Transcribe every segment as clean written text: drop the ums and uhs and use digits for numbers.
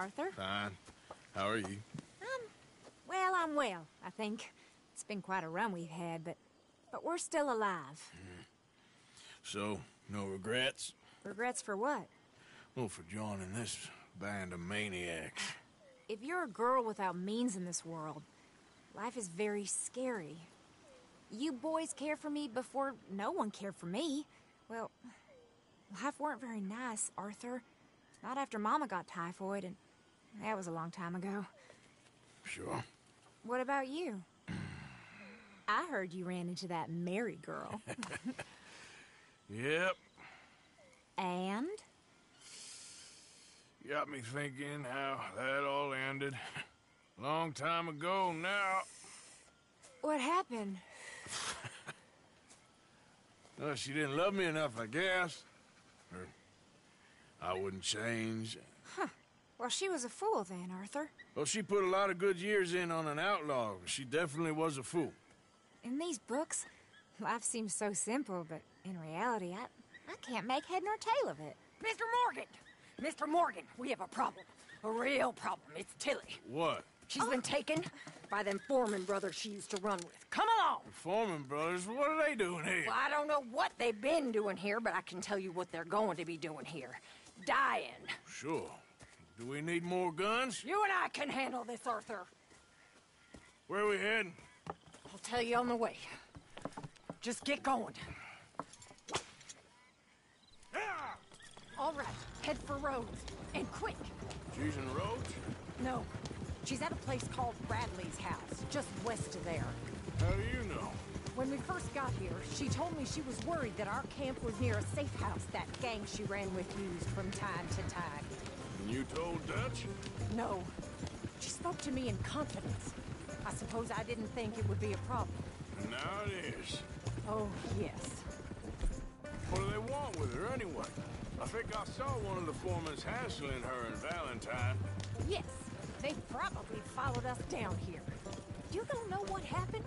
Arthur? Fine. How are you? Well, I'm well, I think. It's been quite a run we've had, but we're still alive. So, no regrets? Regrets for what? Well, for joining this band of maniacs. If you're a girl without means in this world, life is very scary. You boys cared for me before no one cared for me. Well, life weren't very nice, Arthur. Not after Mama got typhoid, and that was a long time ago. Sure. What about you? I heard you ran into that Mary girl. Yep. And? Got me thinking how that all ended. Long time ago now. What happened? Well, she didn't love me enough, I guess. Or I wouldn't change. Huh. Well, she was a fool then, Arthur. Well, she put a lot of good years in on an outlaw. She definitely was a fool. In these books, life seems so simple, but in reality, I can't make head nor tail of it. Mr. Morgan! Mr. Morgan, we have a problem. A real problem. It's Tilly. What? She's been taken by them Foreman brothers she used to run with. Come along! The Foreman brothers? What are they doing here? Well, I don't know what they've been doing here, but I can tell you what they're going to be doing here. Dying. Sure. Do we need more guns? You and I can handle this, Arthur. Where are we heading? I'll tell you on the way. Just get going. All right, head for Rhodes. And quick. She's in Rhodes? No, she's at a place called Bradley's house, just west of there. How do you know? When we first got here, she told me she was worried that our camp was near a safe house that gang she ran with used from time to time. And you told Dutch? No. She spoke to me in confidence. I suppose I didn't think it would be a problem. And now it is. Oh, yes. What do they want with her anyway? I think I saw one of the foremans hassling her and Valentine. Yes, they probably followed us down here. You don't know what happened?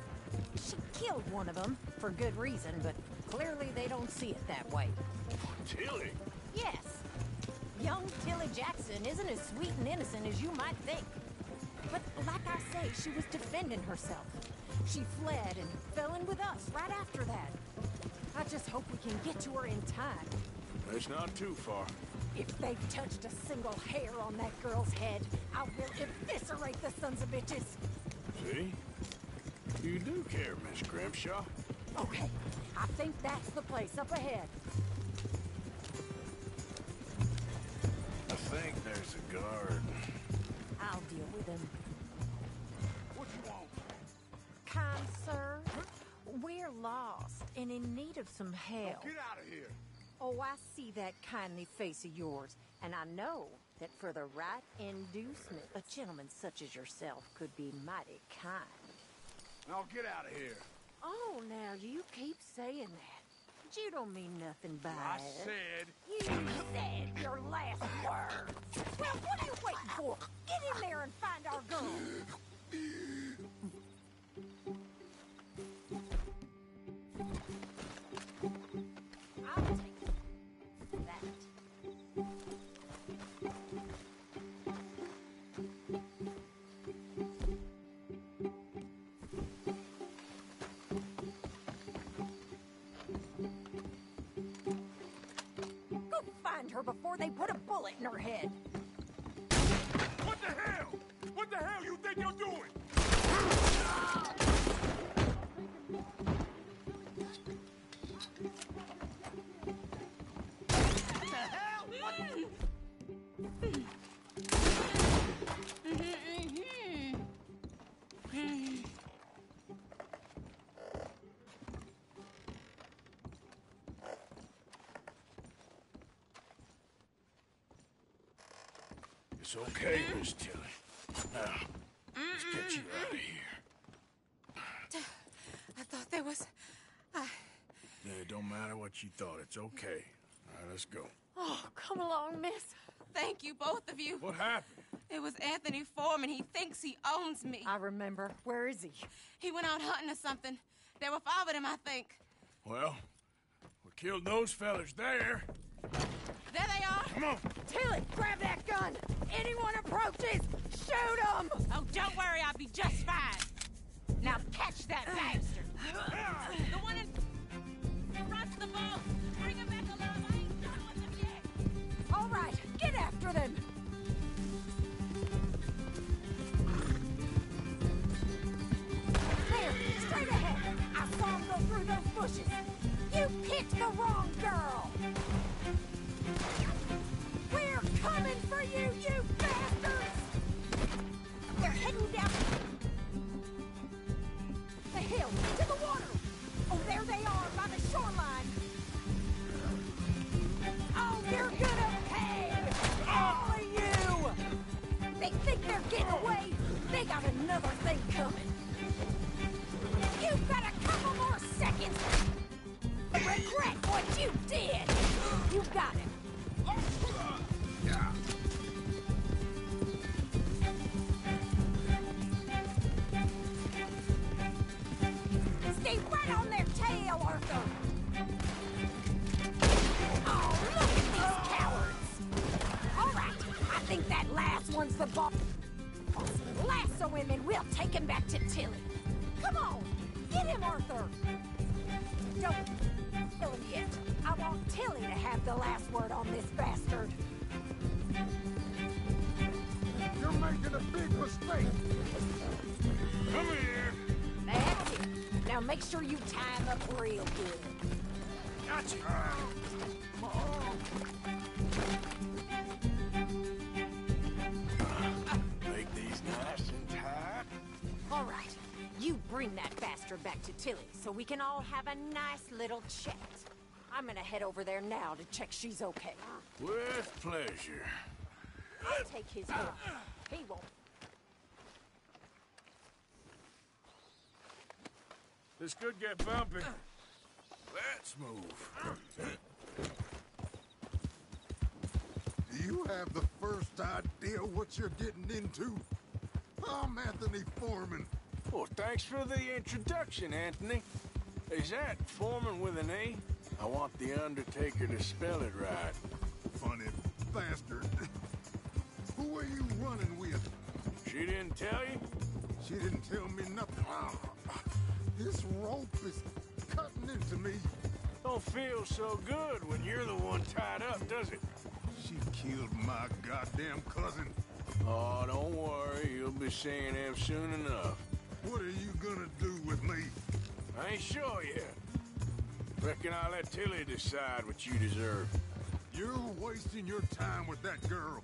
She killed one of them, for good reason, but clearly they don't see it that way. Tilly? Yes. Young Tilly Jackson isn't as sweet and innocent as you might think. But like I say, she was defending herself. She fled and fell in with us right after that. I just hope we can get to her in time. It's not too far. If they've touched a single hair on that girl's head, I will eviscerate the sons of bitches. See? You do care, Miss Grimshaw. Okay, I think that's the place up ahead. I think there's a guard. I'll deal with him. What you want? Kind sir, we're lost and in need of some help. Get out of here. Oh, I see that kindly face of yours, and I know that for the right inducement, a gentleman such as yourself could be mighty kind. Now get out of here. Oh, now you keep saying that. But you don't mean nothing by I it. said... You said your last words. Well, what are you waiting for? Get in there and find our girl. I'll take that. Go find her before they put a bullet in her head. What the hell? What the hell you think you're doing? What the hell? It's okay, Miss Tilly. Now, let's get you out of here. I thought there was... Yeah, it don't matter what you thought. It's okay. All right, let's go. Oh, come along, miss. Thank you, both of you. What happened? It was Anthony Foreman. He thinks he owns me. I remember. Where is he? He went out hunting or something. There were 5 of them, I think. Well, we killed those fellas there. There they are. Come on. Tilly, grab that gun! Anyone approach think that last one's the boss? Lasso him and we'll take him back to Tilly. Come on, get him, Arthur. Don't kill him yet. I want Tilly to have the last word on this bastard. You're making a big mistake. Come here. That's it. Now make sure you tie him up real good. Gotcha. Make these nice and tight. All right, you bring that bastard back to Tilly so we can all have a nice little chat. I'm gonna head over there now to check she's okay. With pleasure. I'll take his gun. He won't. This could get bumpy. Let's move. Do you have the first idea what you're getting into? I'm Anthony Foreman. Well, thanks for the introduction, Anthony. Is that Foreman with an A? I want the Undertaker to spell it right. Funny bastard. Who are you running with? She didn't tell you? She didn't tell me nothing. This rope is cutting into me. Don't feel so good when you're the one tied up, does it? She killed my goddamn cousin. Oh, don't worry. You'll be seeing him soon enough. What are you gonna do with me? I ain't sure yet. Reckon I'll let Tilly decide what you deserve. You're wasting your time with that girl.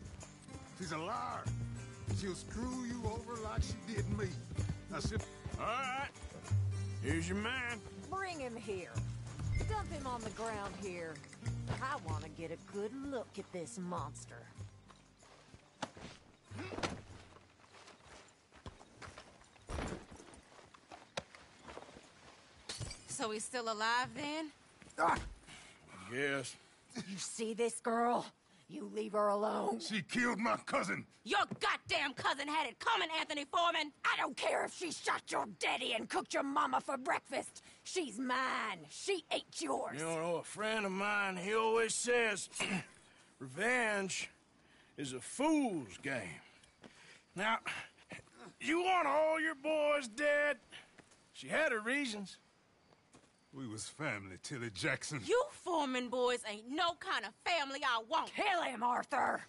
She's a liar. She'll screw you over like she did me. Now sit. All right. Here's your man. Bring him here. Dump him on the ground here. I want to get a good look at this monster. So he's still alive then? Yes. You see this girl? You leave her alone. She killed my cousin. Your goddamn cousin had it coming, Anthony Foreman! I don't care if she shot your daddy and cooked your mama for breakfast. She's mine. She ate yours. You know, a friend of mine, he always says, revenge is a fool's game. Now, you want all your boys dead? She had her reasons. We was family, Tilly Jackson. You Foreman boys ain't no kind of family I want. Kill him, Arthur.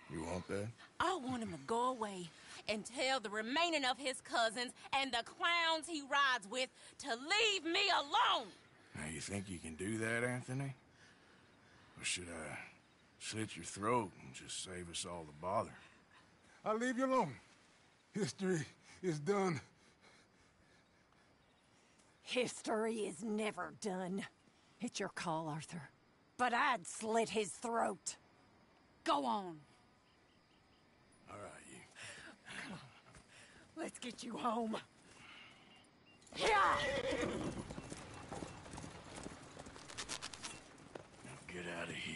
You want that? I want him to go away and tell the remaining of his cousins and the clowns he rides with to leave me alone. Now, you think you can do that, Anthony? Or should I slit your throat and just save us all the bother? I'll leave you alone. History is done. History is never done. It's your call, Arthur. But I'd slit his throat. Go on. All right, you. Let's get you home. Yeah! Now get out of here.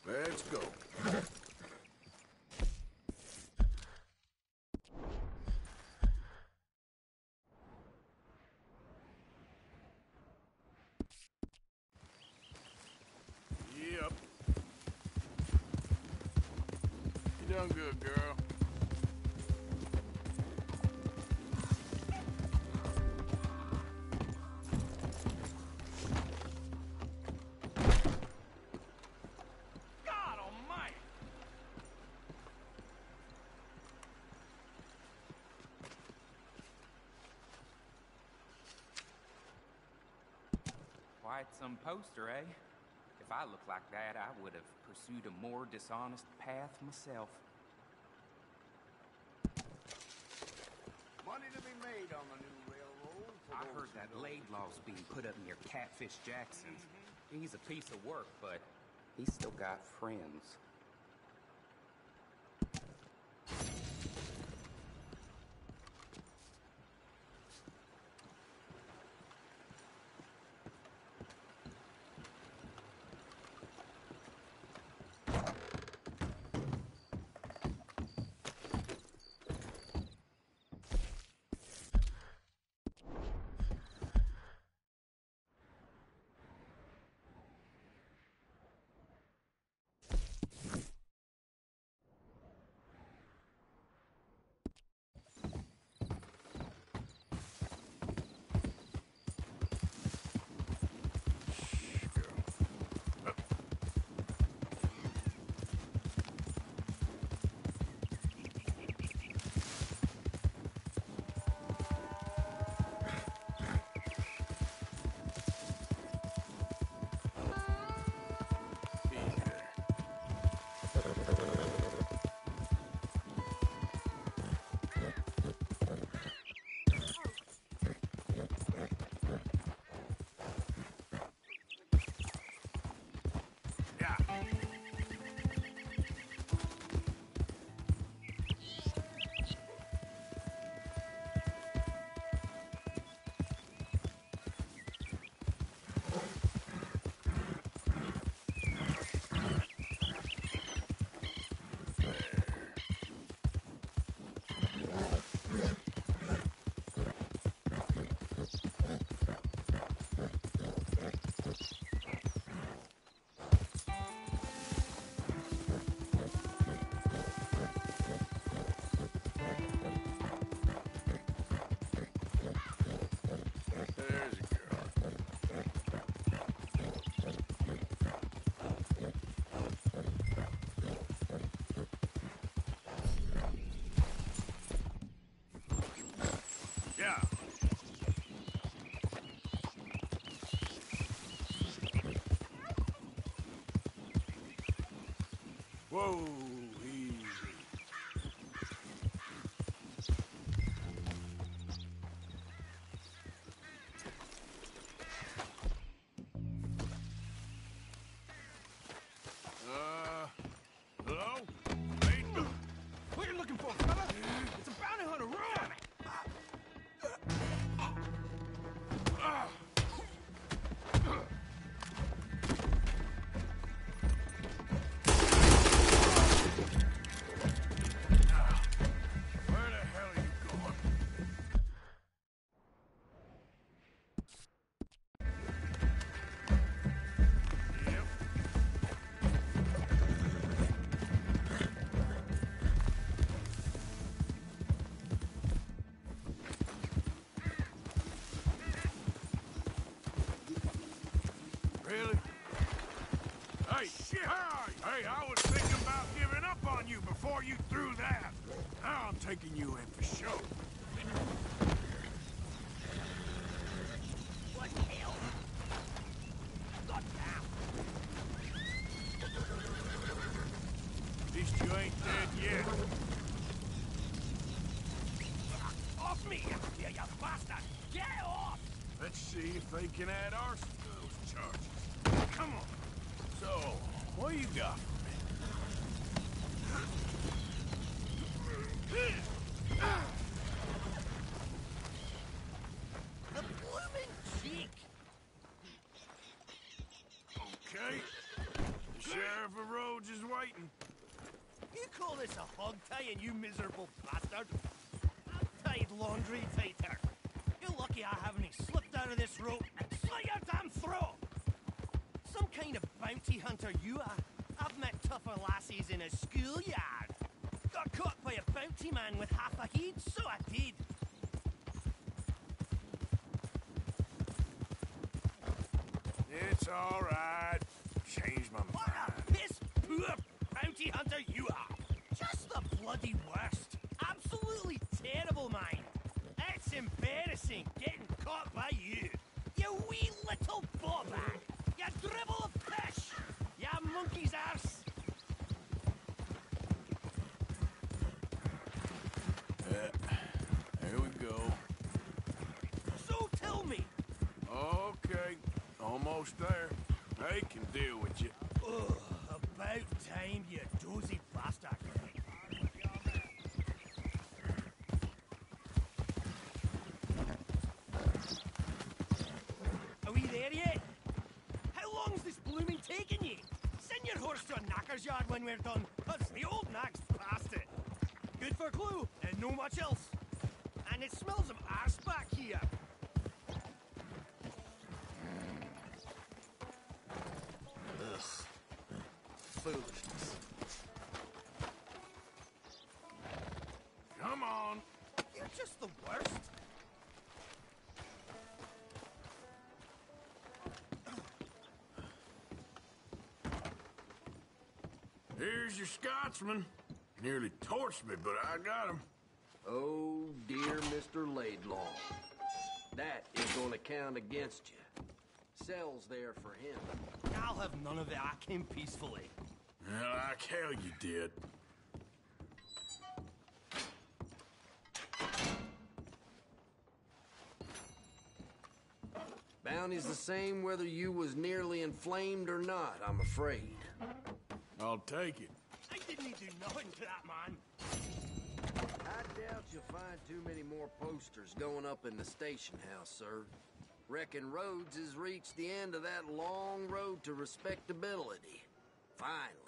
Let's go. Yep. You done good, girl. Quite some poster, eh? If I looked like that, I would have pursued a more dishonest path myself. Money to be made on the new railroad. I heard that Laidlaw's being put up near Catfish Jackson's. He's a piece of work, but he's still got friends. Whoa, easy. Hello? Wait. What are you looking for, fella? It's a bounty hunter, run! Where the hell are you going? Yep. Really? Hey, shit! Hey, I was thinking about giving up on you before you threw that. Now I'm taking you in for sure. What the hell? Got down. At least you ain't dead yet. Off me, you bastard! Get off! Let's see if they can add arson to those charges. Come on. So, what you got for me? The blooming cheek! Okay. The Sheriff of Rhodes is waiting. You call this a hog tie, you miserable bastard? I've tied laundry tighter. You're lucky I haven't slipped out of this rope and slit your damn throat! Some kind of bounty hunter you are. I've met tougher lassies in a schoolyard. Got caught by a bounty man with half a head, so I did. It's all right. Changed my What mind. a piss-poor bounty hunter you are! Just the bloody worst. Absolutely terrible, man. It's embarrassing getting caught by you. You wee little ballbag. You dribble of fish. You monkey's arse. Here we go. So almost there. They can deal with you. Oh, about time, you dozy bastard. Are we there yet? How long's this blooming taking you? Send your horse to a knacker's yard when we're done, 'cause the old knack's past it. Good for glue, and no much else. And it smells of arse back here. Ugh. Foolishness. Come on. You're just the worst. Here's your Scotsman. Nearly torched me, but I got him. Oh, dear Mr. Laidlaw. That is going to count against you. Cell's there for him. I'll have none of it. I came peacefully. Well, like hell you did. Bounty's the same whether you was nearly inflamed or not, I'm afraid. I'll take it. I didn't do nothing to that man. I doubt you'll find too many more posters going up in the station house, sir. Reckon Rhodes has reached the end of that long road to respectability. Finally.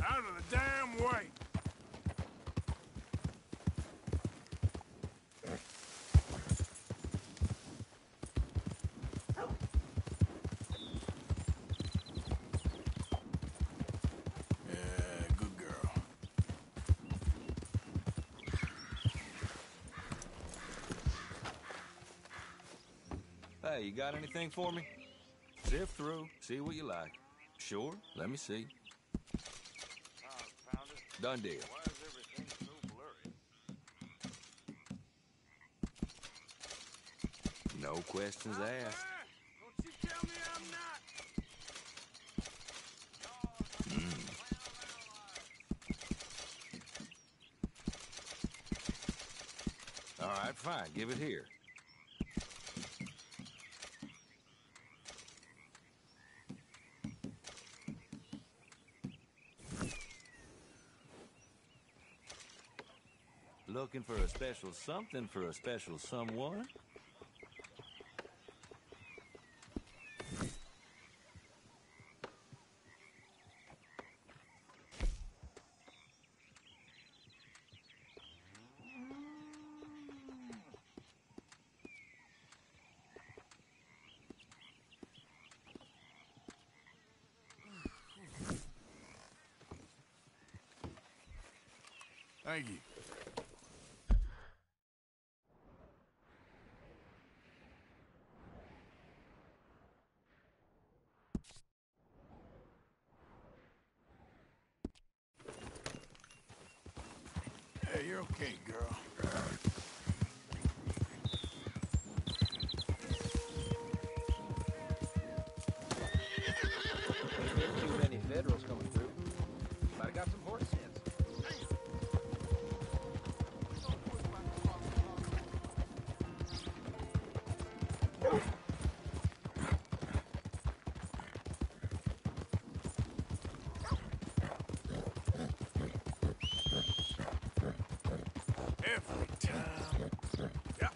Out of the damn way. Yeah, good girl. Hey, you got anything for me? Sift through, see what you like. Sure? Let me see. Done deal. Why is everything so blurry? No questions asked. Don't you tell me I'm not. All right, fine. Give it here. Looking for a special something for a special someone? Thank you. Hey, you're okay, girl. Too many Federals coming through. Might have got some horse sense. Every time. Yeah.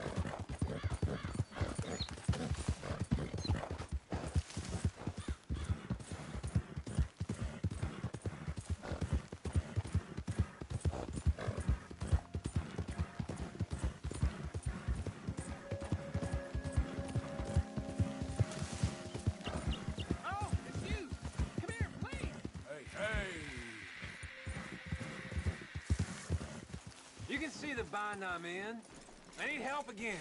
Oh, it's you! Come here, please! Hey, hey. You can see the bind I'm in. I need help again.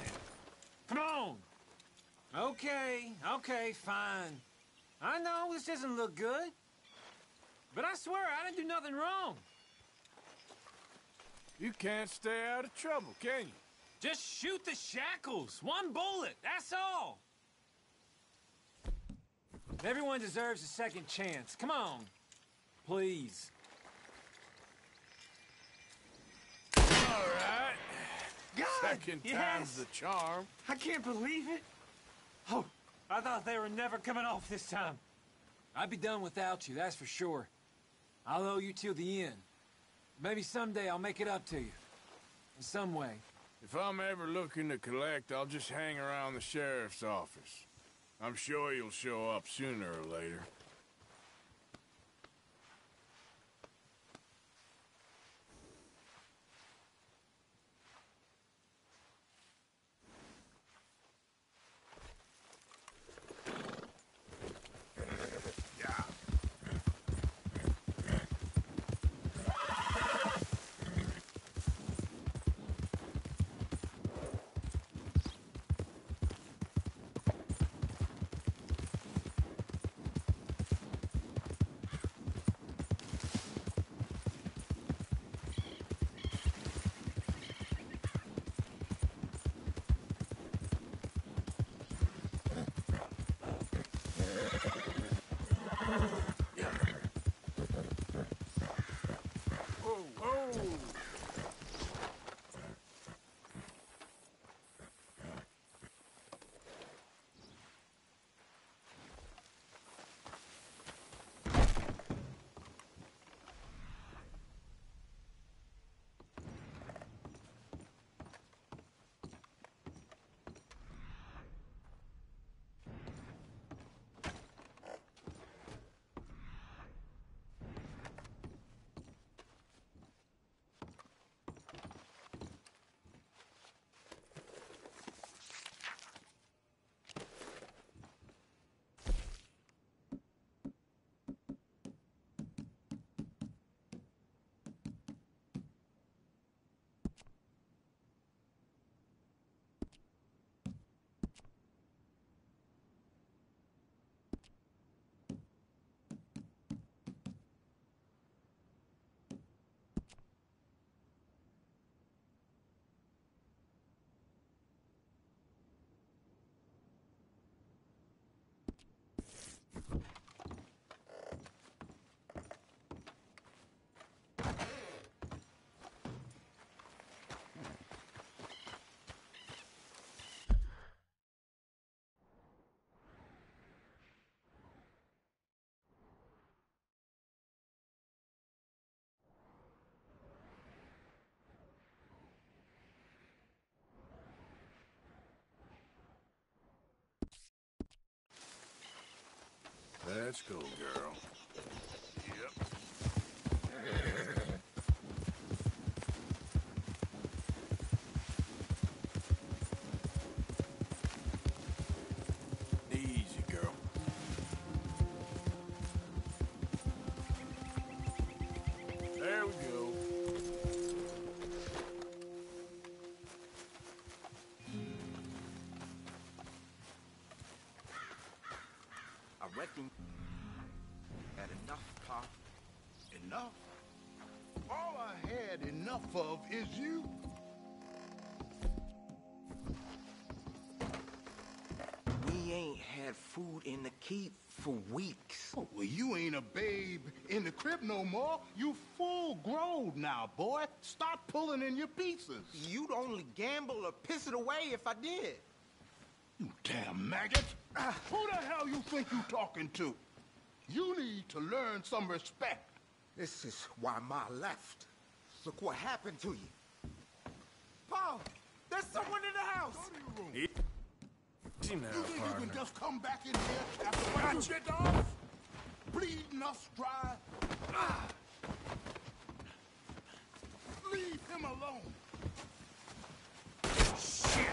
Come on. Okay, fine. I know this doesn't look good. But I swear I didn't do nothing wrong. You can't stay out of trouble, can you? Just shoot the shackles. One bullet, that's all. Everyone deserves a second chance. Come on. Please. All right. God, Second time's the charm. I can't believe it. Oh, I thought they were never coming off this time. I'd be done without you, that's for sure. I'll owe you till the end. Maybe someday I'll make it up to you. In some way. If I'm ever looking to collect, I'll just hang around the sheriff's office. I'm sure you'll show up sooner or later. Let's go, girl. Yep. Easy, girl. There we go. I reckon had enough, Pop. Enough? All I had enough of is you. We ain't had food in the keep for weeks. Oh, well, you ain't a babe in the crib no more. You full grown now, boy. Start pulling in your pieces. You'd only gamble or piss it away if I did. You damn maggot. Who the hell you think you talking to? You need to learn some respect. This is why Ma left. Look what happened to you. Paul, there's someone in the house. Go to your room. Easy now, You think you partner. can just come back in here after what you did to us? Bleeding us dry? Leave him alone. Shit!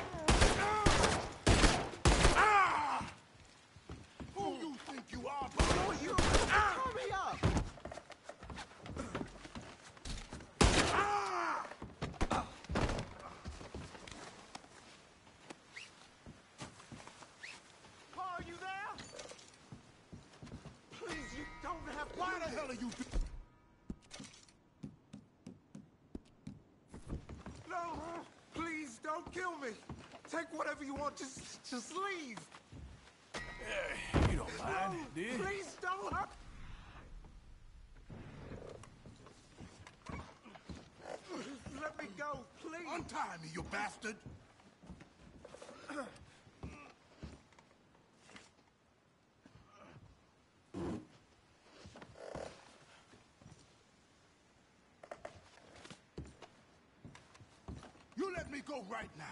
Who you think you are, Oh, you hurry up. Paul, you there? Please, you don't have to. Why the hell are you Don't kill me. Take whatever you want. Just leave. You don't mind, do you? Please don't hurt. Let me go, please. Untie me, you bastard. You let me go right now.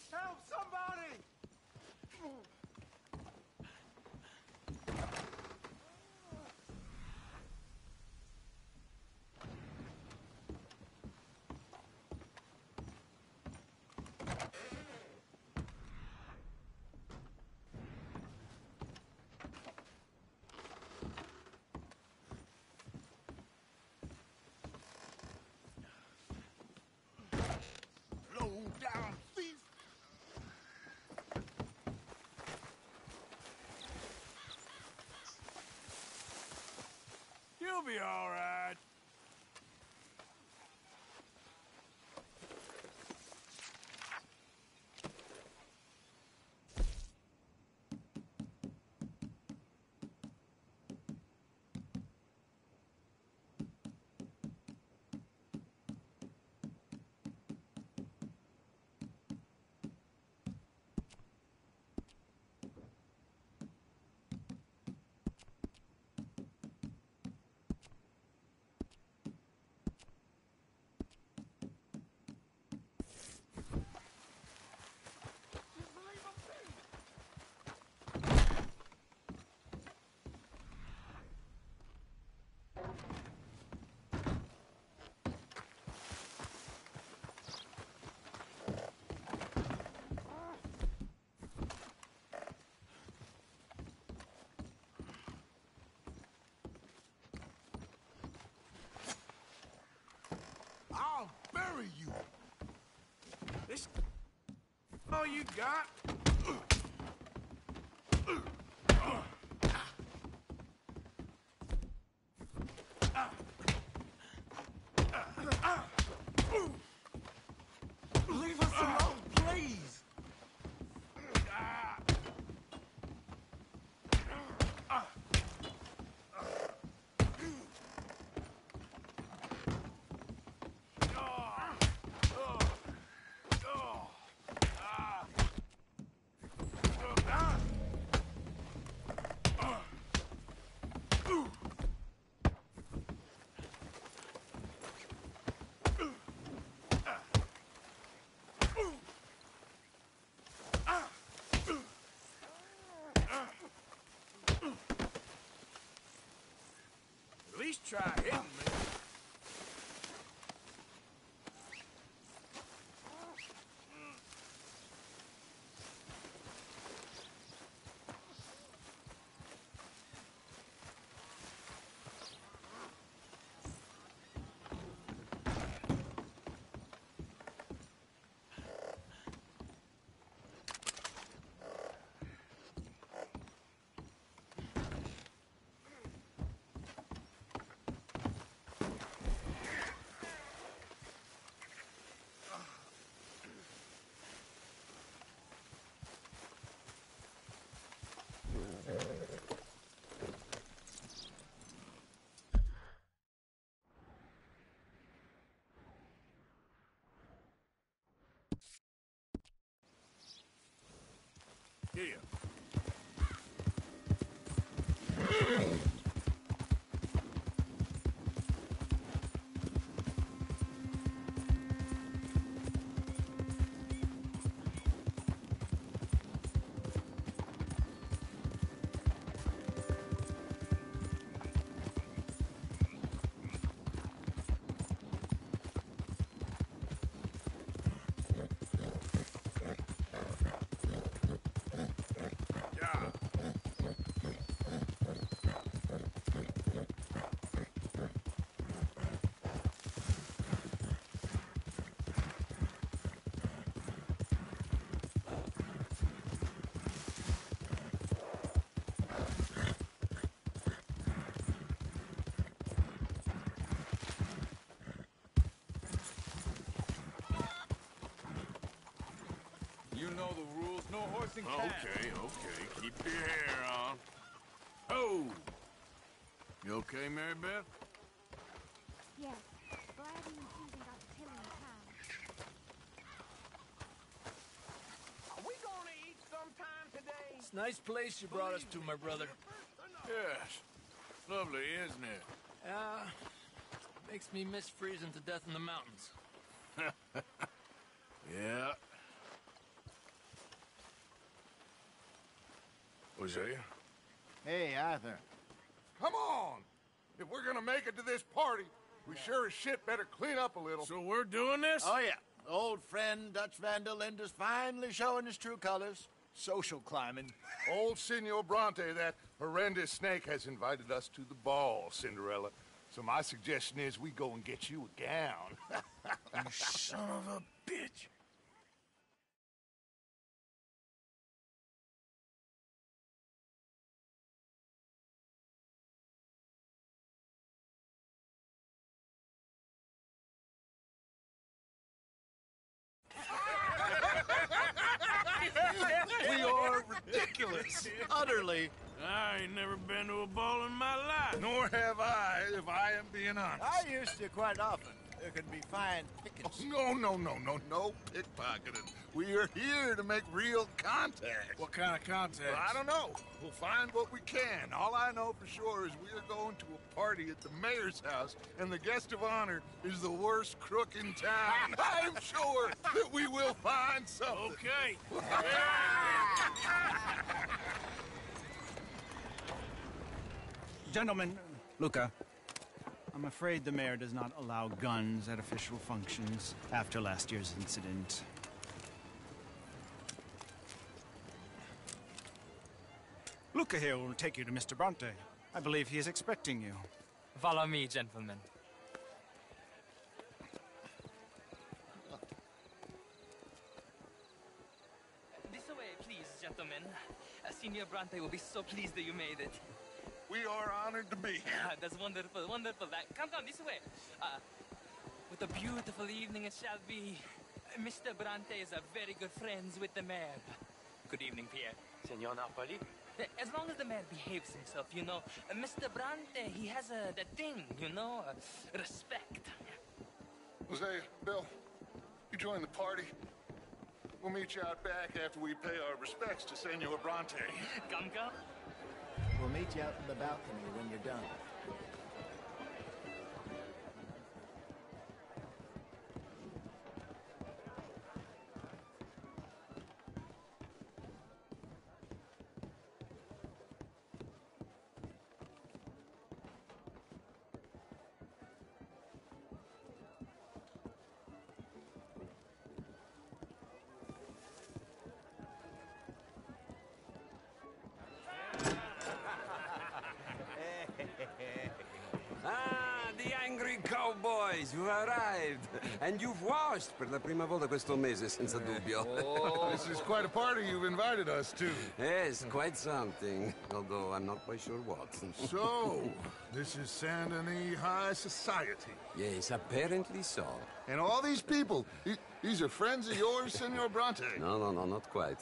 Help somebody! Low down thief. You'll be all right. I'll bury you. This all you got? Leave us alone, please. At least try hitting me. Here. and calm. Okay. Keep your hair on. Oh! You okay, Mary Beth? Yes. Glad you and Susan got to Tilly in time. Are we gonna eat sometime today? It's a nice place you brought us to, my brother. Yes. Lovely, isn't it? Makes me miss freezing to death in the mountains. Yeah. Hosea? Hey, Arthur. Come on! If we're gonna make it to this party, we sure as shit better clean up a little. So we're doing this? Oh, yeah. Old friend Dutch Van der Linde's finally showing his true colors. Social climbing. Old Senor Bronte, that horrendous snake, has invited us to the ball, Cinderella. So my suggestion is we go and get you a gown. You son of a bitch. We are ridiculous. Utterly. I ain't never been to a ball in my life. Nor have I, if I am being honest. I used to quite often. There can be fine pickings. No pickpocketing. We are here to make real contact. What kind of contact? Well, I don't know. We'll find what we can. All I know for sure is we are going to a party at the mayor's house, and the guest of honor is the worst crook in town. I'm sure that we will find something. Okay. Gentlemen, Luca, I'm afraid the mayor does not allow guns at official functions after last year's incident. Luca here will take you to Mr. Bronte. I believe he is expecting you. Follow me, gentlemen. This way, please, gentlemen. Senior Bronte will be so pleased that you made it. We are honored to be here. That's wonderful, wonderful. Come, this way. What a beautiful evening it shall be. Mr. Bronte is a very good friends with the mayor. Good evening, Pierre. Senor Napoli? As long as the mayor behaves himself, you know. Mr. Bronte, he has that thing, you know, respect. Hosea, Bill, you join the party. We'll meet you out back after we pay our respects to Senor Bronte. Come. We'll meet you out in the balcony when you're done. The angry cowboys, you've arrived. And you've washed per la prima volta questo mese, senza dubbio. Oh, this is quite a party you've invited us to. Yes, quite something. Although I'm not quite sure what. So, this is Saint Denis High Society. Yes, apparently so. And all these people, these are friends of yours, Senor Bronte? No, not quite.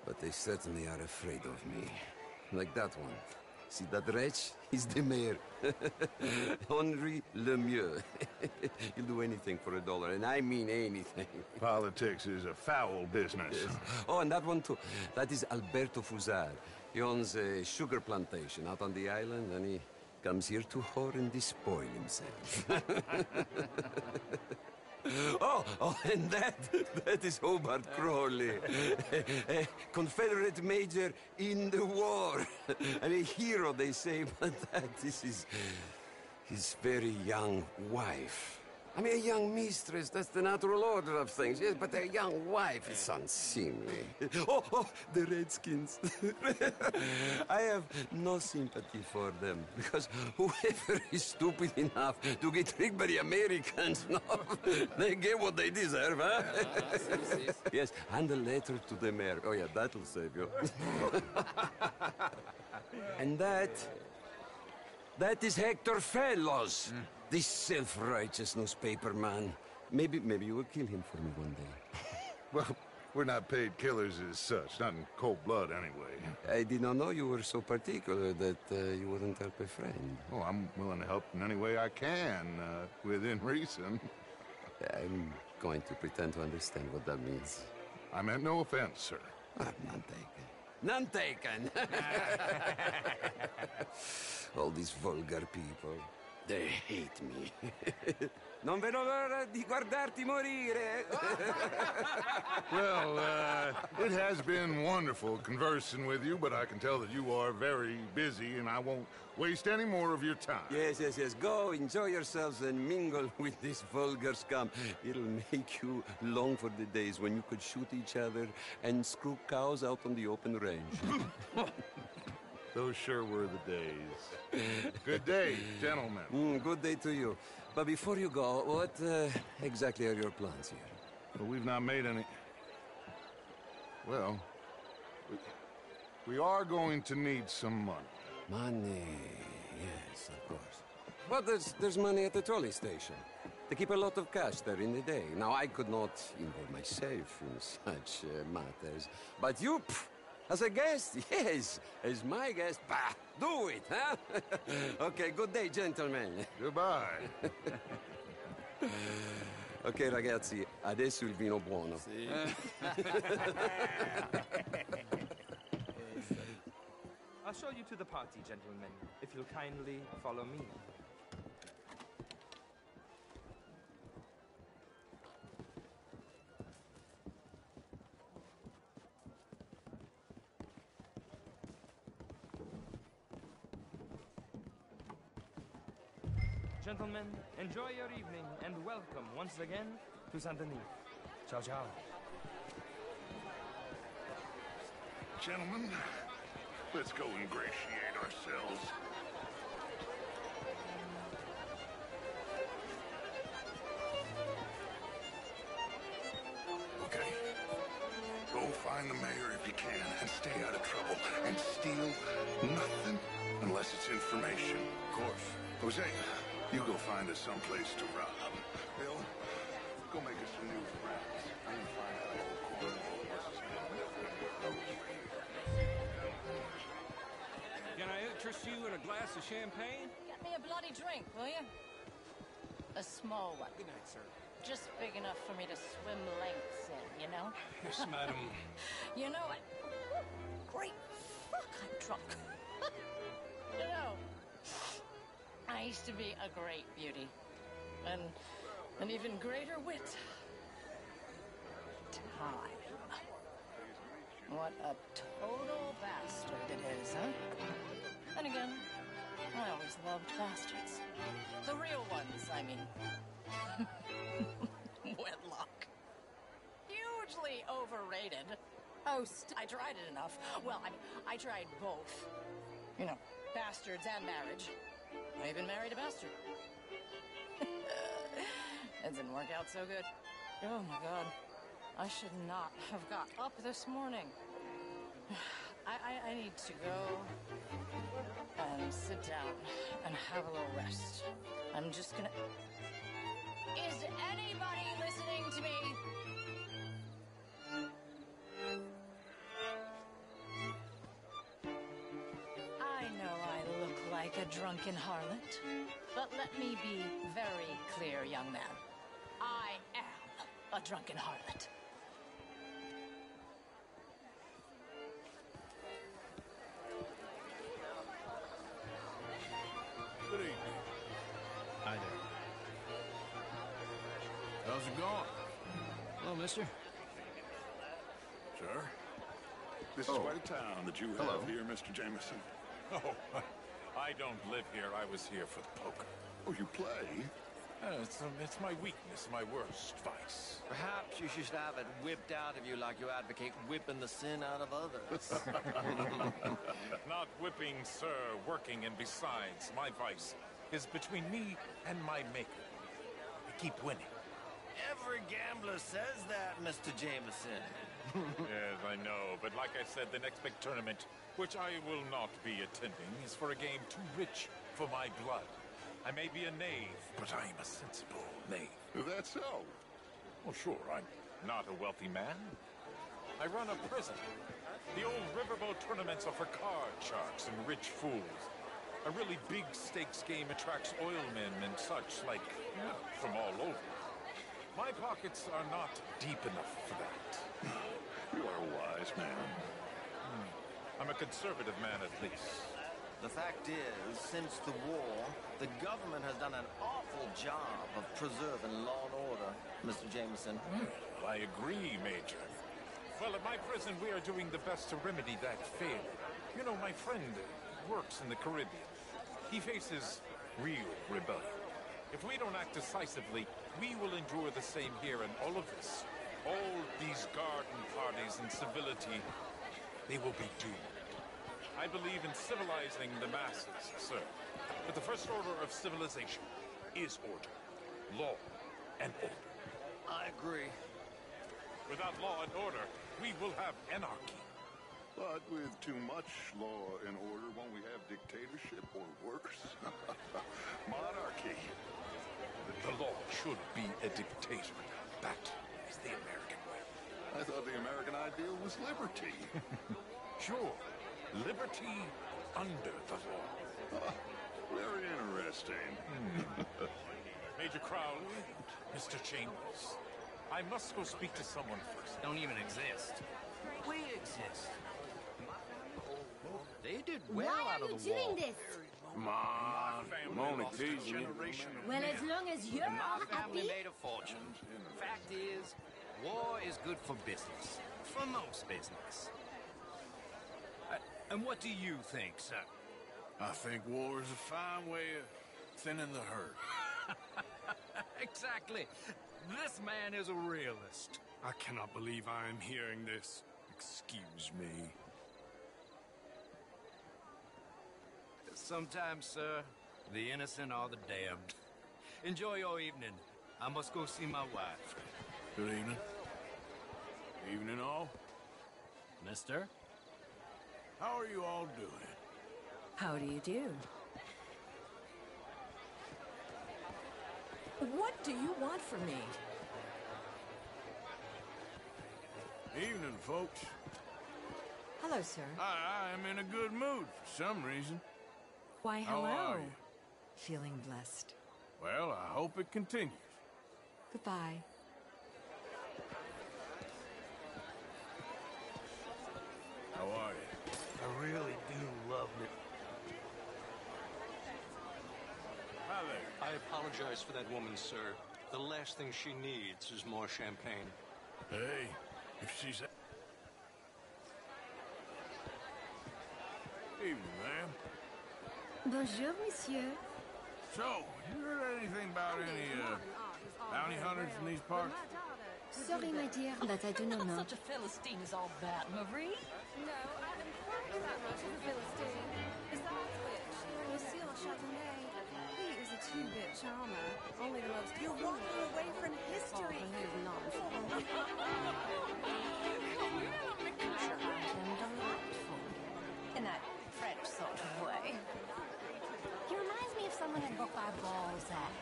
But they certainly are afraid of me. Like that one. See that wretch? He's the mayor. Henri Lemieux. He'll do anything for $1, and I mean anything. Politics is a foul business. Yes. Oh, and that one too. That is Alberto Fusar. He owns a sugar plantation out on the island, and he comes here to whore and despoil himself. Oh, and that is Hobart Crawley, a Confederate major in the war, and a hero, they say, but that is his very young wife. I mean, a young mistress, that's the natural order of things, yes, but a young wife is unseemly. Oh, the Redskins. I have no sympathy for them, because whoever is stupid enough to get tricked by the Americans, no, they get what they deserve, huh? Yes, and a letter to the mayor. Oh, yeah, that'll save you. And that is Hector Fellows. This self-righteous newspaper man. Maybe you will kill him for me one day. Well, We're not paid killers as such, not in cold blood anyway. I did not know you were so particular that you wouldn't help a friend. Oh, I'm willing to help in any way I can, within reason. I'm going to pretend to understand what that means. I meant no offense, sir. None taken. None taken! All these vulgar people. They hate me. Non vedo l'ora di guardarti morire. Well, it has been wonderful conversing with you, but I can tell that you are very busy, and I won't waste any more of your time. Yes. Go, enjoy yourselves, and mingle with this vulgar scum. It'll make you long for the days when you could shoot each other and screw cows out on the open range. Those sure were the days. Good day, gentlemen. Good day to you. But before you go, what exactly are your plans here? Well, we've not made any... Well, we are going to need some money. Money, yes, of course. But there's money at the trolley station. They keep a lot of cash there in the day. Now, I could not involve myself in such matters. But you, as a guest, yes. As my guest, bah, do it, huh? Okay, good day, gentlemen. Goodbye. Ok, ragazzi, adesso il vino buono. Sì. I'll show you to the party, gentlemen, if you'll kindly follow me. Gentlemen, enjoy your evening and welcome once again to Saint Denis. Ciao, ciao. Gentlemen, let's go ingratiate ourselves. Okay. Go find the mayor if you can and stay out of trouble. And steal nothing unless it's information. Of course. Jose, you go find us someplace to rob. Bill, go make us some new friends. I can find out old cornhole. Can I interest you in a glass of champagne? Get me a bloody drink, will you? A small one. Good night, sir. Just big enough for me to swim lengths in, you know? Yes, madam. You know what? Great fuck, I'm drunk. You know, I used to be a great beauty. And an even greater wit. Time. What a total bastard it is, huh? And again, I always loved bastards. The real ones, I mean. Wedlock. Hugely overrated. Oh, I tried it enough. Well, I tried both. You know, bastards and marriage. I even married a bastard. It didn't work out so good. Oh, my God. I should not have got up this morning. I need to go and sit down and have a little rest. I'm just gonna... Is anybody listening to me? I know I look like a drunken harlot, but let me be very clear, young man. I am a drunken harlot. Good evening. Hi there. How's it going? Hello, mister. Sir? This is quite a town that you have here, Mr. Jameson. Oh, I don't live here. I was here for the poker. Oh, you play? It's my weakness, my worst vice. Perhaps you should have it whipped out of you like you advocate whipping the sin out of others. Not whipping, sir, working, and besides, my vice is between me and my maker. I keep winning. Every gambler says that, Mr. Jameson. Yes, I know, but like I said, the next big tournament, which I will not be attending, is for a game too rich for my blood. I may be a knave, but I am a sensible knave. Is that so? Well, sure, I'm not a wealthy man, I run a prison. The old riverboat tournaments are for card sharks and rich fools. A really big stakes game attracts oilmen and such, like, from all over. My pockets are not deep enough for that. You are a wise man. I'm a conservative man, at least. The fact is, since the war, the government has done an awful job of preserving law and order, Mr. Jameson. Well, I agree, Major. Well, at my prison, we are doing the best to remedy that failure. You know, my friend works in the Caribbean. He faces real rebellion. If we don't act decisively, we will endure the same here, and all of this, all these garden parties and civility, they will be doomed. I believe in civilizing the masses, sir. But the first order of civilization is order. Law and order. I agree. Without law and order, we will have anarchy. But with too much law and order, won't we have dictatorship or worse? Monarchy. The law should be a dictator. That is the American way. I thought the American ideal was liberty. Sure. Liberty under the law. Very interesting. Major Crowley, Mr. Chambers, I must go speak to someone first. Don't even exist. We exist. They did well Why out are of you the war. doing this? Come on. I'm only teasing you. Well, as long as you're My all family happy. made a fortune. Fact is, war is good for business. For most business. And what do you think, sir? I think war is a fine way of thinning the herd. Exactly. This man is a realist. I cannot believe I am hearing this. Excuse me. Sometimes, sir, the innocent are the damned. Enjoy your evening. I must go see my wife. Good evening. Evening all. Mister? How are you all doing? How do you do? What do you want from me? Evening, folks. Hello, sir. I am in a good mood for some reason. Why, How hello. are you? Feeling blessed. Well, I hope it continues. Goodbye. How are you? I really do love it. Hi there. I apologize for that woman, sir. The last thing she needs is more champagne. Hey, if she's... Evening, ma'am. Bonjour, monsieur. So, you heard anything about any, bounty hunters in these parts? Sorry, my dear, but I do not know. Such a Philistine is all that, Marie. No, I haven't heard that much of a Philistine. Besides which, Lucille Chardonnay, he is a two-bit charmer. Only the most... You're walking away from history. His nonsense. In that French sort of way. He reminds me of someone in By Balzac.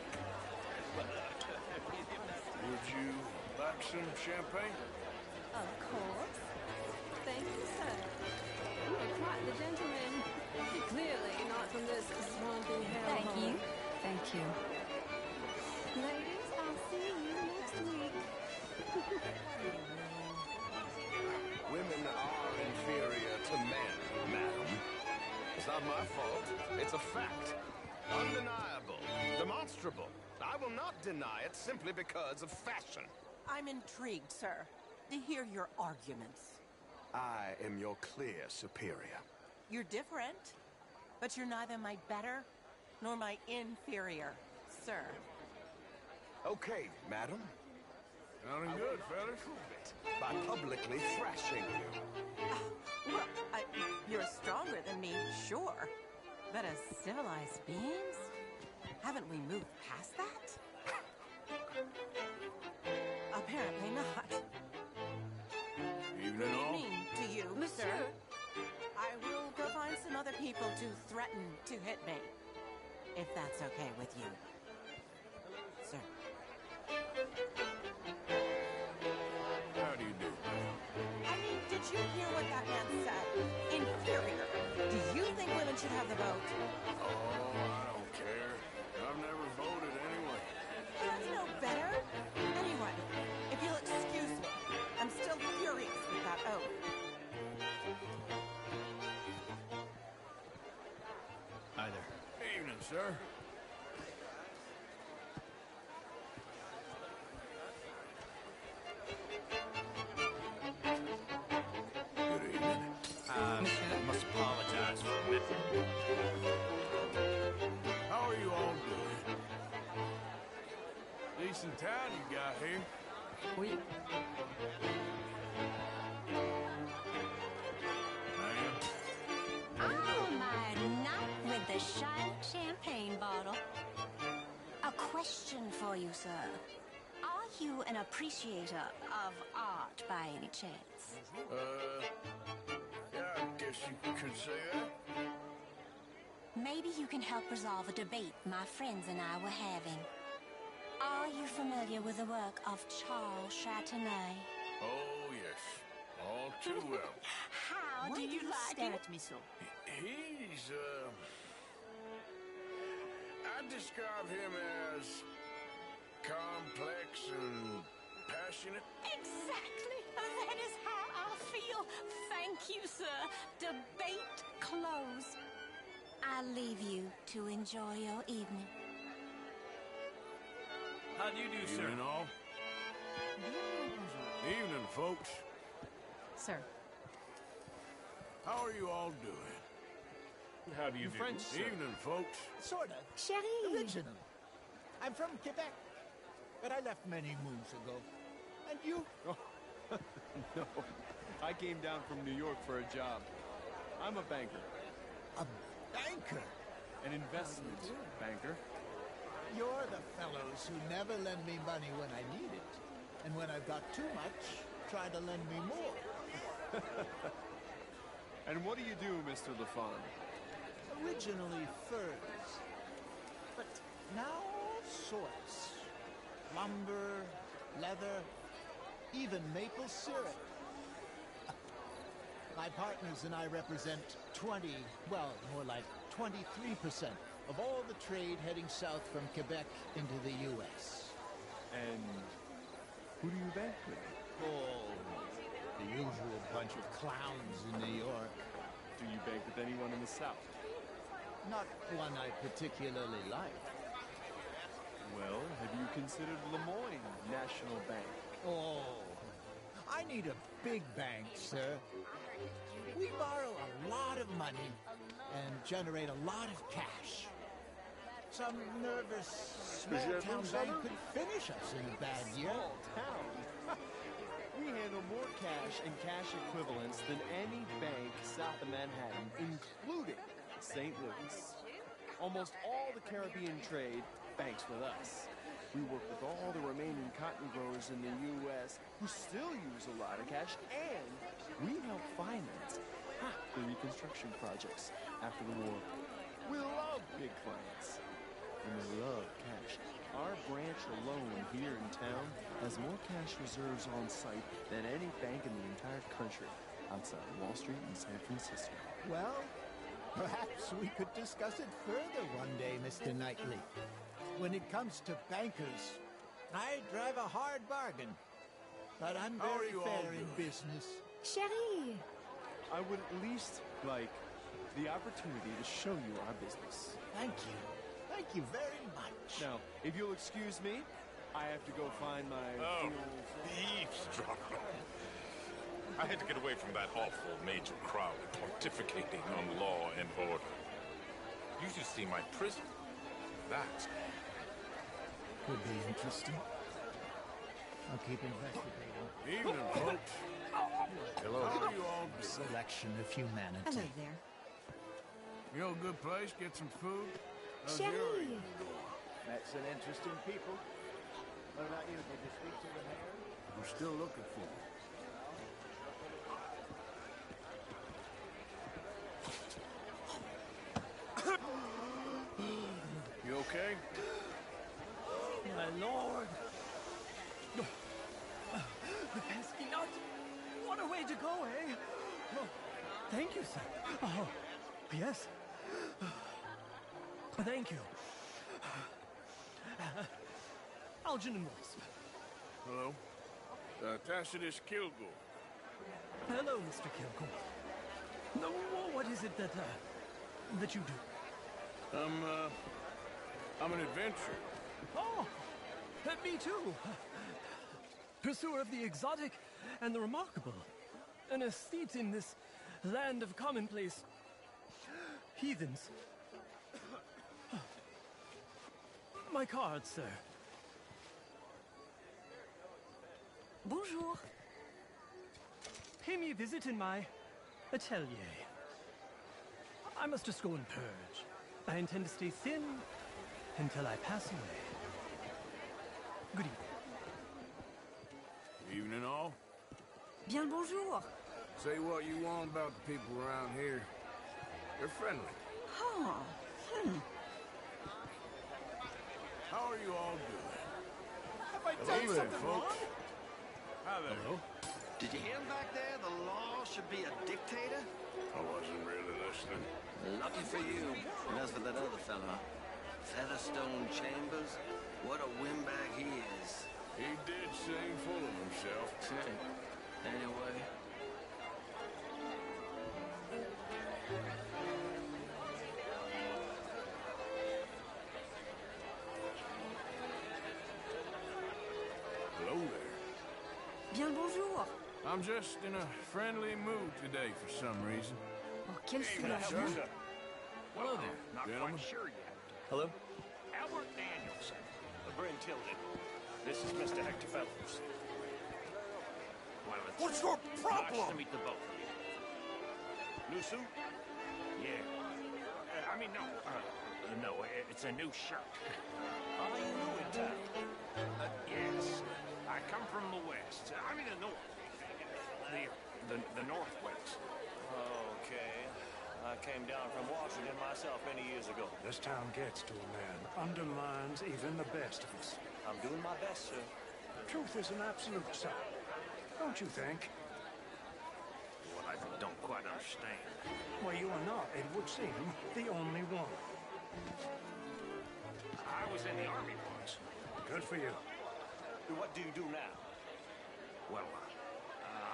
Would you like some champagne? Of course. Thank you, sir. You are quite the gentleman. Clearly not from this swampy hellhole. Thank you. Thank you. Ladies, I'll see you next week. Women are inferior to men, madam. It's not my fault. It's a fact. Undeniable. Demonstrable. I will not deny it simply because of fashion. I'm intrigued, sir, to hear your arguments. I am your clear superior. You're different, but you're neither my better nor my inferior, sir. Okay, madam. Sounding good, fellas. By publicly thrashing you. Well, you're stronger than me, sure. But as civilized beings? Haven't we moved past that? Apparently not. Evening Good all. evening to you, Monsieur. sir. I will go find some other people to threaten to hit me. If that's okay with you. Sir. How do you do? I mean, you hear what that man said? Inferior. Do you think women should have the vote? Oh, I don't care. I've never voted anyway. That's no better. Anyway, if you'll excuse me, I'm still furious with that oath. Either. Evening, sir. Good evening. I must apologize for a minute. How are you all doing? Decent town you got here. Oui. Ma'am. Oh, my knight with the shiny champagne bottle. A question for you, sir. Are you an appreciator of art by any chance? Yeah, I guess you could say that. Maybe you can help resolve a debate my friends and I were having. Are you familiar with the work of Charles Chatenay? Oh, yes. All too well. How do you like stare it? at me so? He's, I'd describe him as complex and passionate. Exactly. That is how I feel. Thank you, sir. Debate closed. I leave you to enjoy your evening. How do you do, sir? Evening, all. Evening, folks. Sir. How are you all doing? How do you You do? French, sir? Evening, folks. Sort of. Chérie. Originally. I'm from Quebec, but I left many moons ago. And you? Oh, no. I came down from New York for a job. I'm a banker. A banker? An investment banker. You're the fellows who never lend me money when I need it. And when I've got too much, try to lend me more. And what do you do, Mr. LaFawn? Originally furs, but now all sorts. Lumber, leather, even maple syrup. My partners and I represent 20, well, more like 23% of all the trade heading south from Quebec into the U.S. And who do you bank with? Oh, the usual bunch of clowns in New York. Do you bank with anyone in the South? Not one I particularly like. Well, have you considered Lemoyne National Bank? Oh, I need a big bank, sir. We borrow a lot of money and generate a lot of cash. Some nervous small-town bank could finish us in a bad year. Small town? We handle more cash and cash equivalents than any bank south of Manhattan, including St. Louis. Almost all the Caribbean trade banks with us. We work with all the remaining cotton growers in the U.S. who still use a lot of cash, and we help finance the reconstruction projects after the war. We love big clients, and we love cash. Our branch alone here in town has more cash reserves on site than any bank in the entire country outside Wall Street in San Francisco. Well, perhaps we could discuss it further one day, Mr. Knightley. When it comes to bankers, I drive a hard bargain. But I'm How are very you all fair in doing? business. Chérie. I would at least like the opportunity to show you our business. Thank you. Thank you very much. Now, if you'll excuse me, I have to go find my Eavesdropper. I had to get away from that awful major crowd pontificating on law and order. You should see my prison. That's Could be interesting. I'll keep investigating. Evening, folks. Hello. How are you all doing? Selection of humanity. Hello there. You know, a good place, get some food? How's Chérie. your evening going? Met some interesting people. What about you? Did you speak to the mayor? We're still looking for him. You okay? My lord! The pesky nut! What a way to go, eh? Oh, thank you, sir. Oh, yes. Thank you. Algernon Wasp. Hello. Tacitus Kilgore. Hello, Mr. Kilgore. No, what is it that you do? I'm an adventurer. Oh, me too. Pursuer of the exotic and the remarkable. An aesthete in this land of commonplace heathens. My card, sir. Bonjour. Pay me a visit in my atelier. I must just go and purge. I intend to stay thin until I pass away. Good evening. Evening all. Bien le bonjour. Say what you want about the people around here. They're friendly. Oh, How are you all doing? Have I done Hello there, something folks. wrong? Hi there. Hello. Did you hear him back there? The law should be a dictator? I wasn't really listening. Lucky for you. And as for that other fella, Featherstone Chambers, what a windbag he is. He did seem full of himself. Anyway. Hello there. bien le bonjour. I'm just in a friendly mood today for some reason. Oh, quel soulagement. Hello there. Not Gentlemen. quite sure yet. Hello? Albert Danielson. Bryn Tilden. This is Mr. Hector Fellows. Well, What's your problem? Nice to meet the both of you. New suit? Yeah. No, it's a new shirt. Are you new in town? Yes. I come from the west. The north. The northwest. Okay. I came down from Washington myself many years ago. This town gets to a man, undermines even the best of us. I'm doing my best, sir. Truth is an absolute, sir. Don't you think? What I don't quite understand. Well, you are not, it would seem, the only one. I was in the army once. Good for you. What do you do now? Well,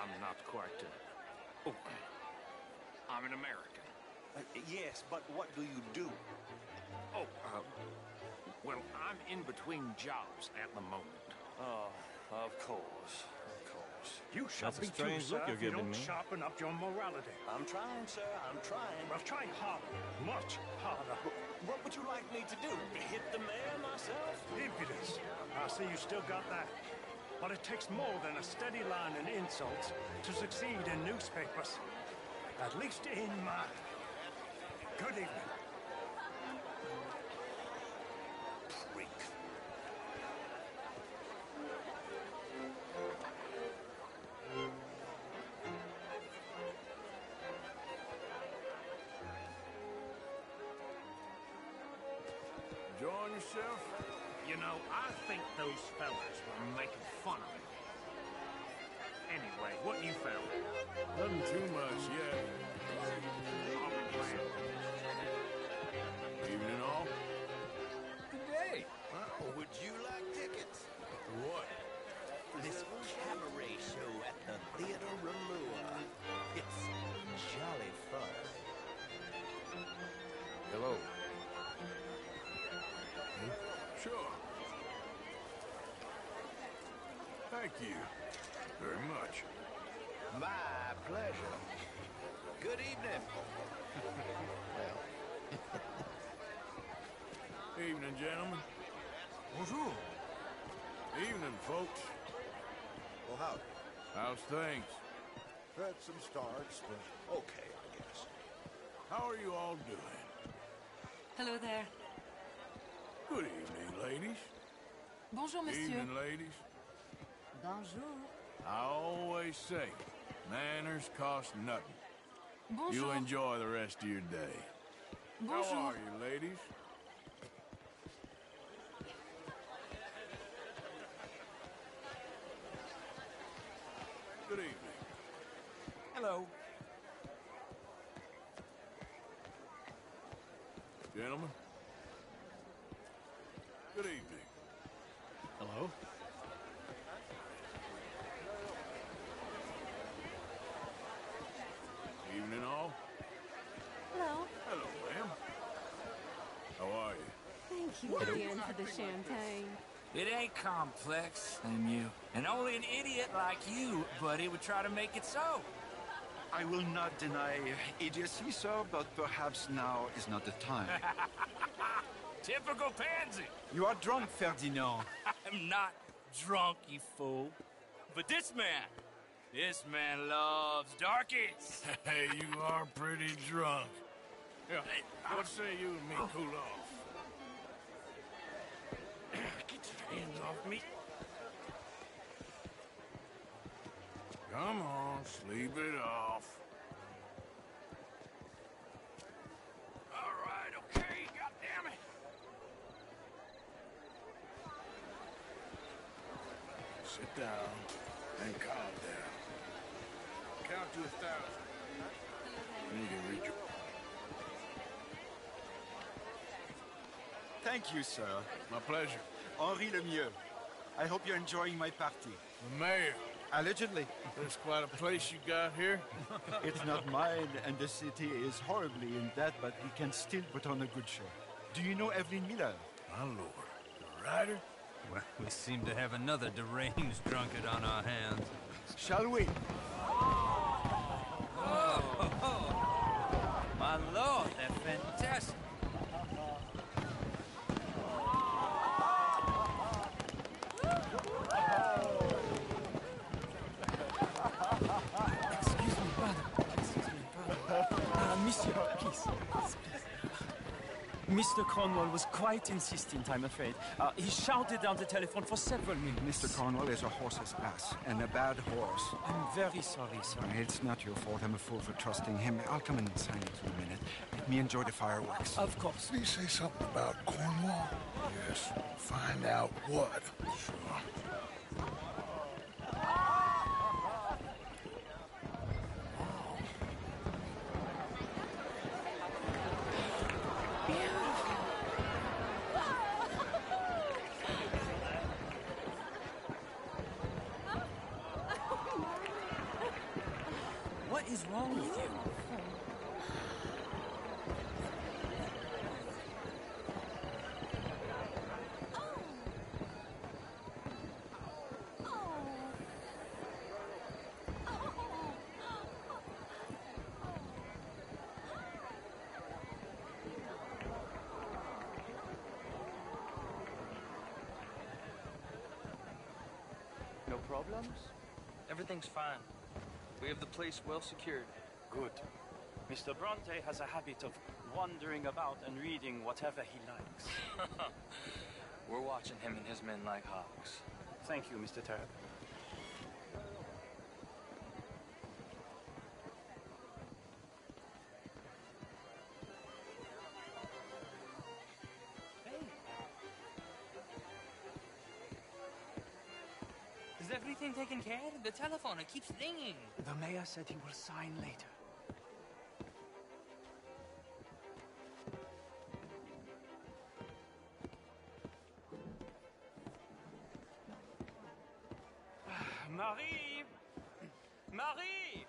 I'm not quite. I'm an American. Yes, but what do you do? Well, I'm in between jobs at the moment. Oh, of course. You shall That's a be strange too, look sir, you're if you giving don't me. sharpen up your morality. I'm trying, sir. I'm trying. Well, try harder. Much harder. What would you like me to do? To hit the mayor myself? Impudence. I see you still got that. But it takes more than a steady line and insults to succeed in newspapers. At least in mine. Good evening. Freak. Enjoying yourself? You know, I think those fellas were making fun of me. Anyway, what you found? Nothing too much yet. I'll be glad. Evening all. Good day. Would you like tickets? For what? This cabaret show at the Theater Ramua. It's jolly fun. Hello. Sure. Thank you very much. My pleasure. Good evening. Evening, gentlemen. Bonjour. Evening, folks. Well, howdy. How's things? Had some starts, but okay, I guess. How are you all doing? Hello there. Good evening, ladies. Bonjour, monsieur. Evening, ladies. Bonjour. I always say, manners cost nothing. Bonjour. You enjoy the rest of your day. Bonjour. How are you, ladies? Good evening. Hello. Gentlemen. Good evening. Hello? Evening all. Hello. Hello, ma'am. How are you? Thank you again for the champagne. It ain't complex, you. And only an idiot like you, buddy, would try to make it so. I will not deny idiocy, sir, but perhaps now is not the time. Typical pansy. You are drunk, Ferdinand. I'm not drunk, you fool. But this man loves darkies. Hey, you are pretty drunk. Yeah, what say you and me cool off? Get your hands off me. Come on, sleep it off. All right, okay, goddammit. Sit down and calm down. Count to 1,000. Then you can read your... Thank you, sir. My pleasure. Henri Lemieux. I hope you're enjoying my party. The mayor. Allegedly. There's quite a place you got here. It's not mine, and the city is horribly in debt, but we can still put on a good show. Do you know Evelyn Miller? My lord. The writer? Well, we seem to have another deranged drunkard on our hands. Shall we? My lord, they're fantastic. Monsieur, please. Mr. Cornwall was quite insistent, I'm afraid. He shouted down the telephone for several minutes. Mr. Cornwall is a horse's ass, and a bad horse. I'm very sorry, sir. It's not your fault. I'm a fool for trusting him. I'll come in silent for a minute. Let me enjoy the fireworks. Of course. Did he say something about Cornwall? Yes. Find out what. Sure. What is wrong with you? No problems? Everything's fine. We have the place well secured. Good. Mr. Bronte has a habit of wandering about and reading whatever he likes. We're watching him and his men like hawks. Thank you, Mr. Terrell. Is everything taken care of? The telephone, it keeps ringing. The mayor said he will sign later. Marie! Marie!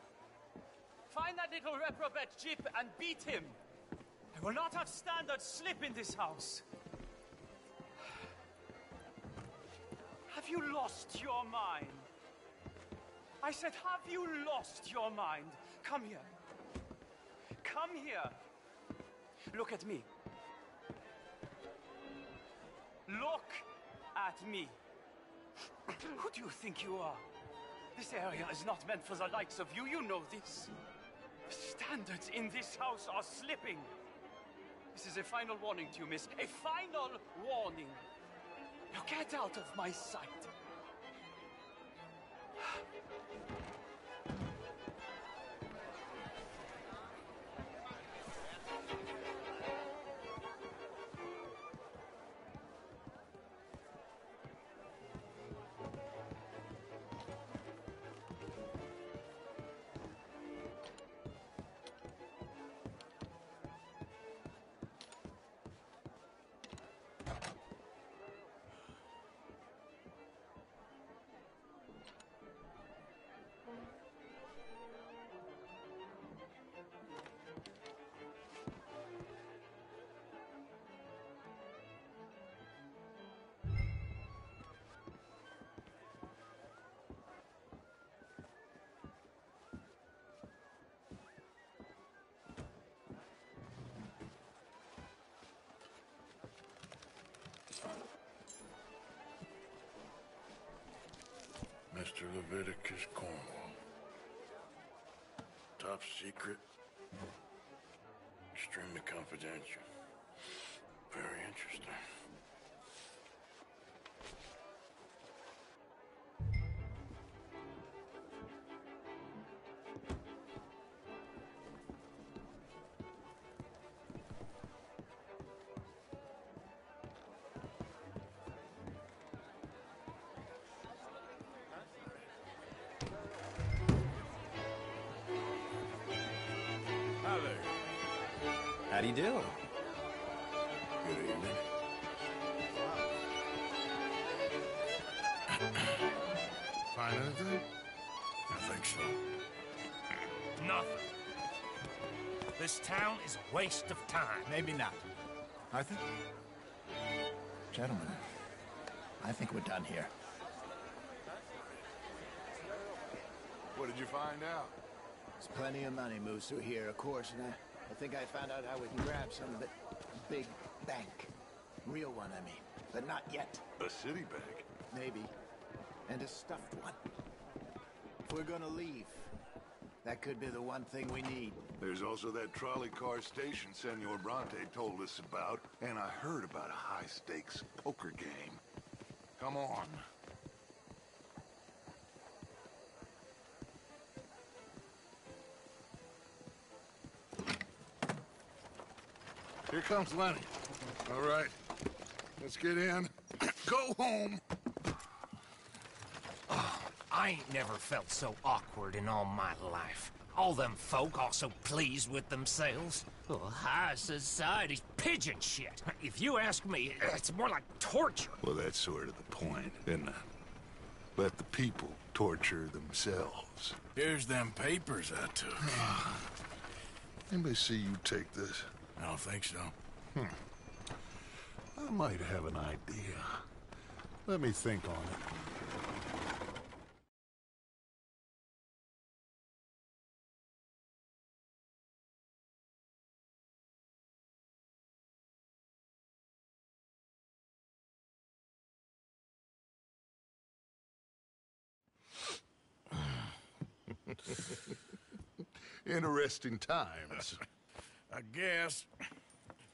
Find that little reprobate Jip and beat him. I will not have standard slip in this house. Have you lost your mind? I said, have you lost your mind? Come here. Come here. Look at me. Look at me. Who do you think you are? This area is not meant for the likes of you. You know this. The standards in this house are slipping. This is a final warning to you, miss. A final warning. Now get out of my sight. Leviticus Cornwall. Top secret. Extremely confidential. Very interesting. Hi there. How do you do? Good evening. Find anything? I think so. Nothing. This town is a waste of time. Maybe not. Arthur? Gentlemen, I think we're done here. What did you find out? There's plenty of money moves through here, of course, and I think I found out how we can grab some of it. Big bank. Real one, I mean. But not yet. A city bank? Maybe. And a stuffed one. If we're gonna leave, that could be the one thing we need. There's also that trolley car station Senor Bronte told us about, and I heard about a high-stakes poker game. Come on. Here comes Lenny. All right, let's get in. Go home. I ain't never felt so awkward in all my life. All them folk all so pleased with themselves. Oh, high society's pigeon shit. If you ask me, it's more like torture. Well, that's sort of the point, isn't it? Let the people torture themselves. Here's them papers I took. Anybody see you take this? I don't think so. I might have an idea. Let me think on it. Interesting times. I guess.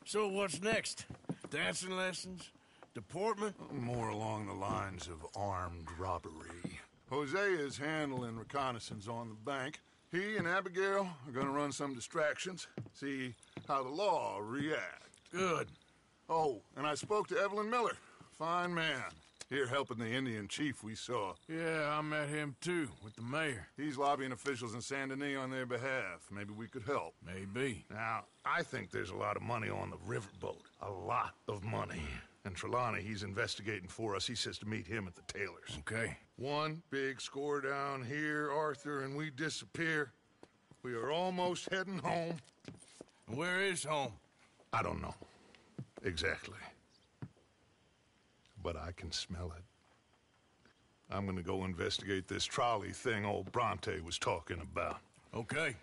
So what's next? Dancing lessons? Deportment? More along the lines of armed robbery. Hosea is handling reconnaissance on the bank. He and Abigail are gonna run some distractions, see how the law reacts. Good. Oh, and I spoke to Evelyn Miller. Fine man. Here helping the Indian chief we saw. Yeah, I met him too, with the mayor. He's lobbying officials in Saint Denis on their behalf. Maybe we could help. Maybe. Now, I think there's a lot of money on the riverboat. A lot of money. And Trelawney, he's investigating for us. He says to meet him at the Taylor's. Okay. One big score down here, Arthur, and we disappear. We are almost heading home. Where is home? I don't know. Exactly. But I can smell it. I'm gonna go investigate this trolley thing old Bronte was talking about. Okay.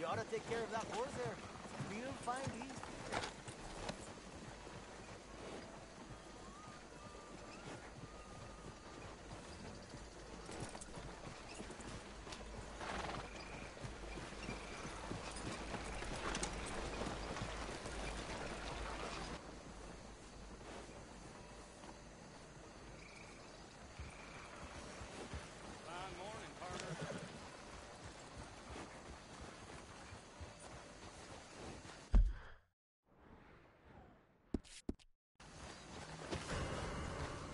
ought to take care of that horse there. Real fine beast.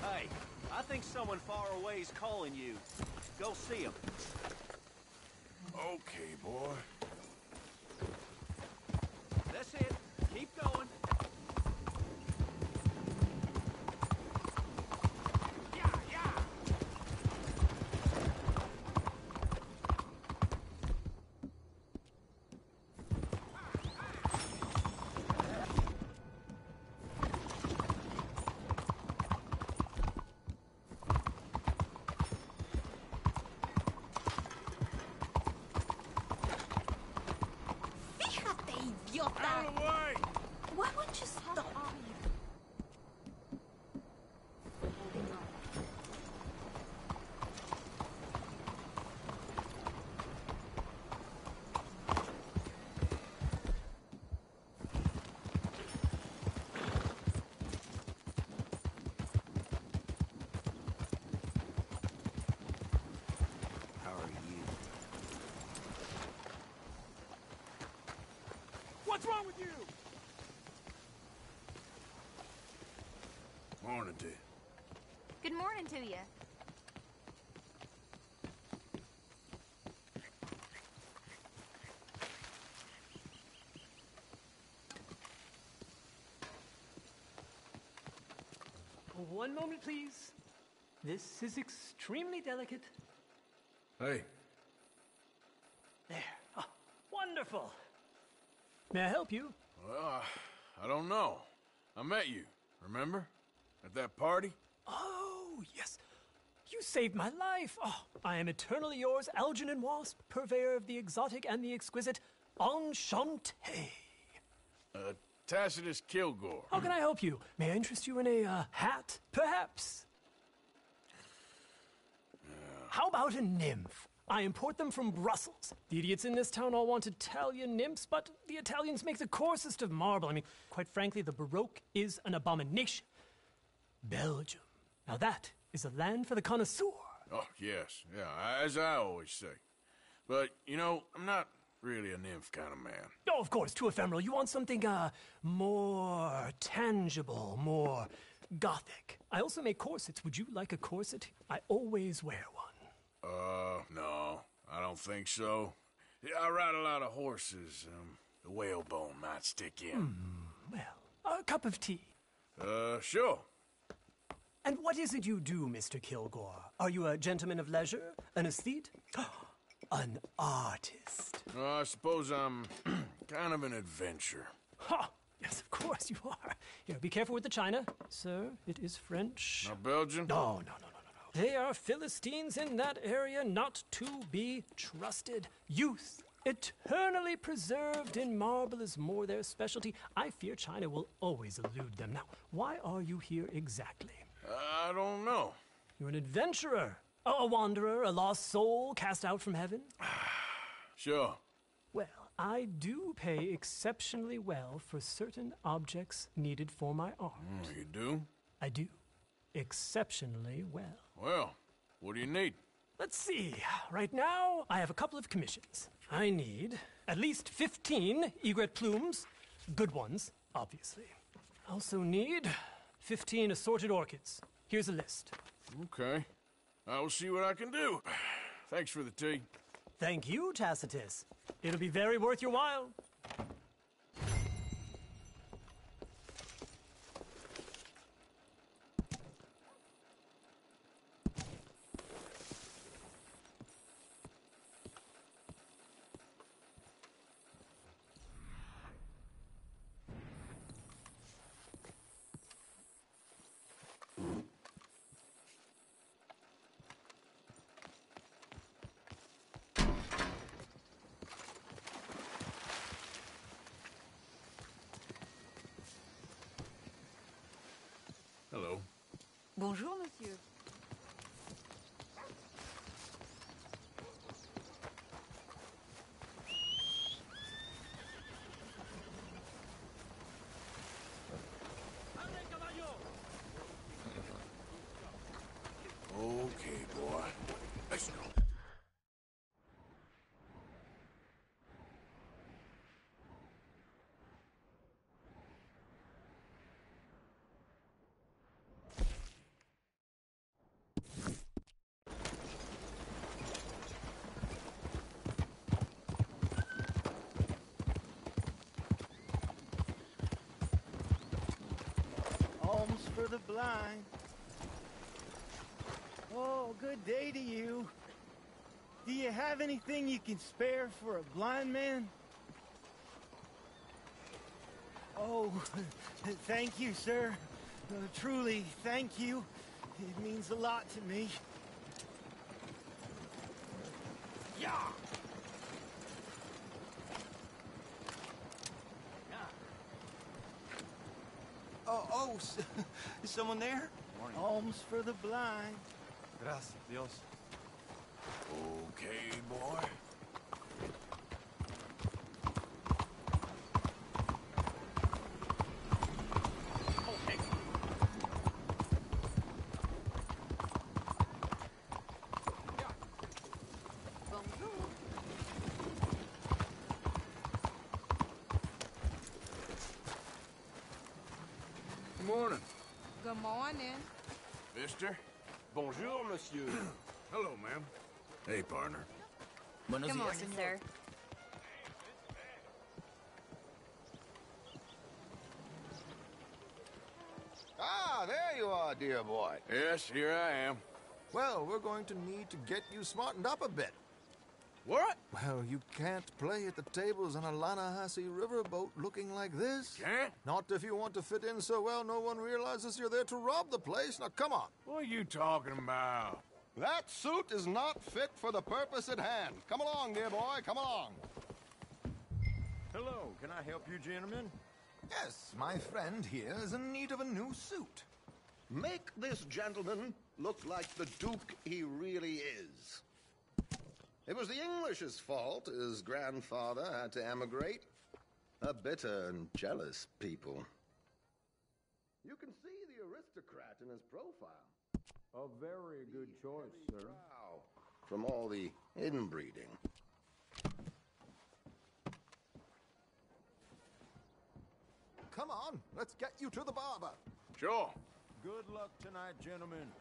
Hey, I think someone far away is calling you. Go see him. Okay, boy. That's it. Keep going. Fíjate, idiota! Out of the way! Why won't you stop? How are you? What's wrong with you? Morning, dear. Good morning to you. One moment, please. This is extremely delicate. Hey. There. Ah, wonderful. May I help you? Well, I don't know. I met you, remember? At that party? Oh, yes. You saved my life. Oh, I am eternally yours, Algernon Wasp, purveyor of the exotic and the exquisite. Enchanté. Tacitus Kilgore. How can I help you? May I interest you in a hat, perhaps? How about a nymph? I import them from Brussels. The idiots in this town all want Italian nymphs, but the Italians make the coarsest of marble. I mean, quite frankly, the Baroque is an abomination. Belgium. Now that is a land for the connoisseur. Oh, yes. Yeah, as I always say. But, you know, I'm not really a nymph kind of man. Oh, of course, too ephemeral. You want something, more tangible, more gothic. I also make corsets. Would you like a corset? I always wear one. No, I don't think so. Yeah, I ride a lot of horses. The whalebone might stick in. Well, a cup of tea. Sure. And what is it you do, Mr. Kilgore? Are you a gentleman of leisure? An aesthete? An artist? I suppose I'm kind of an adventurer. Ha! Yes, of course you are. Here, be careful with the china. Sir, it is French. Not Belgian? No. They are Philistines in that area, not to be trusted. Youth, eternally preserved in marble, is more their specialty. I fear China will always elude them. Now, why are you here exactly? I don't know. You're an adventurer, a wanderer, a lost soul cast out from heaven? Sure. Well, I do pay exceptionally well for certain objects needed for my art. You do? I do. Exceptionally well. Well, what do you need? Let's see. Right now, I have a couple of commissions. I need at least 15 egret plumes. Good ones, obviously. I also need 15 assorted orchids. Here's a list. Okay. I will see what I can do. Thanks for the tea. Thank you, Tacitus. It'll be very worth your while. Bonjour, monsieur. Okay, boy. Let's go. Alms for the blind. Oh, good day to you. Do you have anything you can spare for a blind man? Oh, thank you, sir. Truly, thank you. It means a lot to me. Yeah! Oh, is someone there? Morning. Alms for the blind. Gracias, Dios. Okay, boy. Good morning. Good morning. Mister? Bonjour, monsieur. Hello, ma'am. Hey, partner. Good morning, sir. Ah, there you are, dear boy. Yes, here I am. Well, we're going to need to get you smartened up a bit. What? Well, you can't play at the tables on a Lanahasi riverboat looking like this. Can't? Not if you want to fit in so well no one realizes you're there to rob the place. Now, come on. What are you talking about? That suit is not fit for the purpose at hand. Come along, dear boy, come along. Hello, can I help you, gentlemen? Yes, my friend here is in need of a new suit. Make this gentleman look like the Duke he really is. It was the English's fault his grandfather had to emigrate. A bitter and jealous people. You can see the aristocrat in his profile. A very good choice, sir. Brow from all the inbreeding. Come on, let's get you to the barber. Sure. Good luck tonight, gentlemen.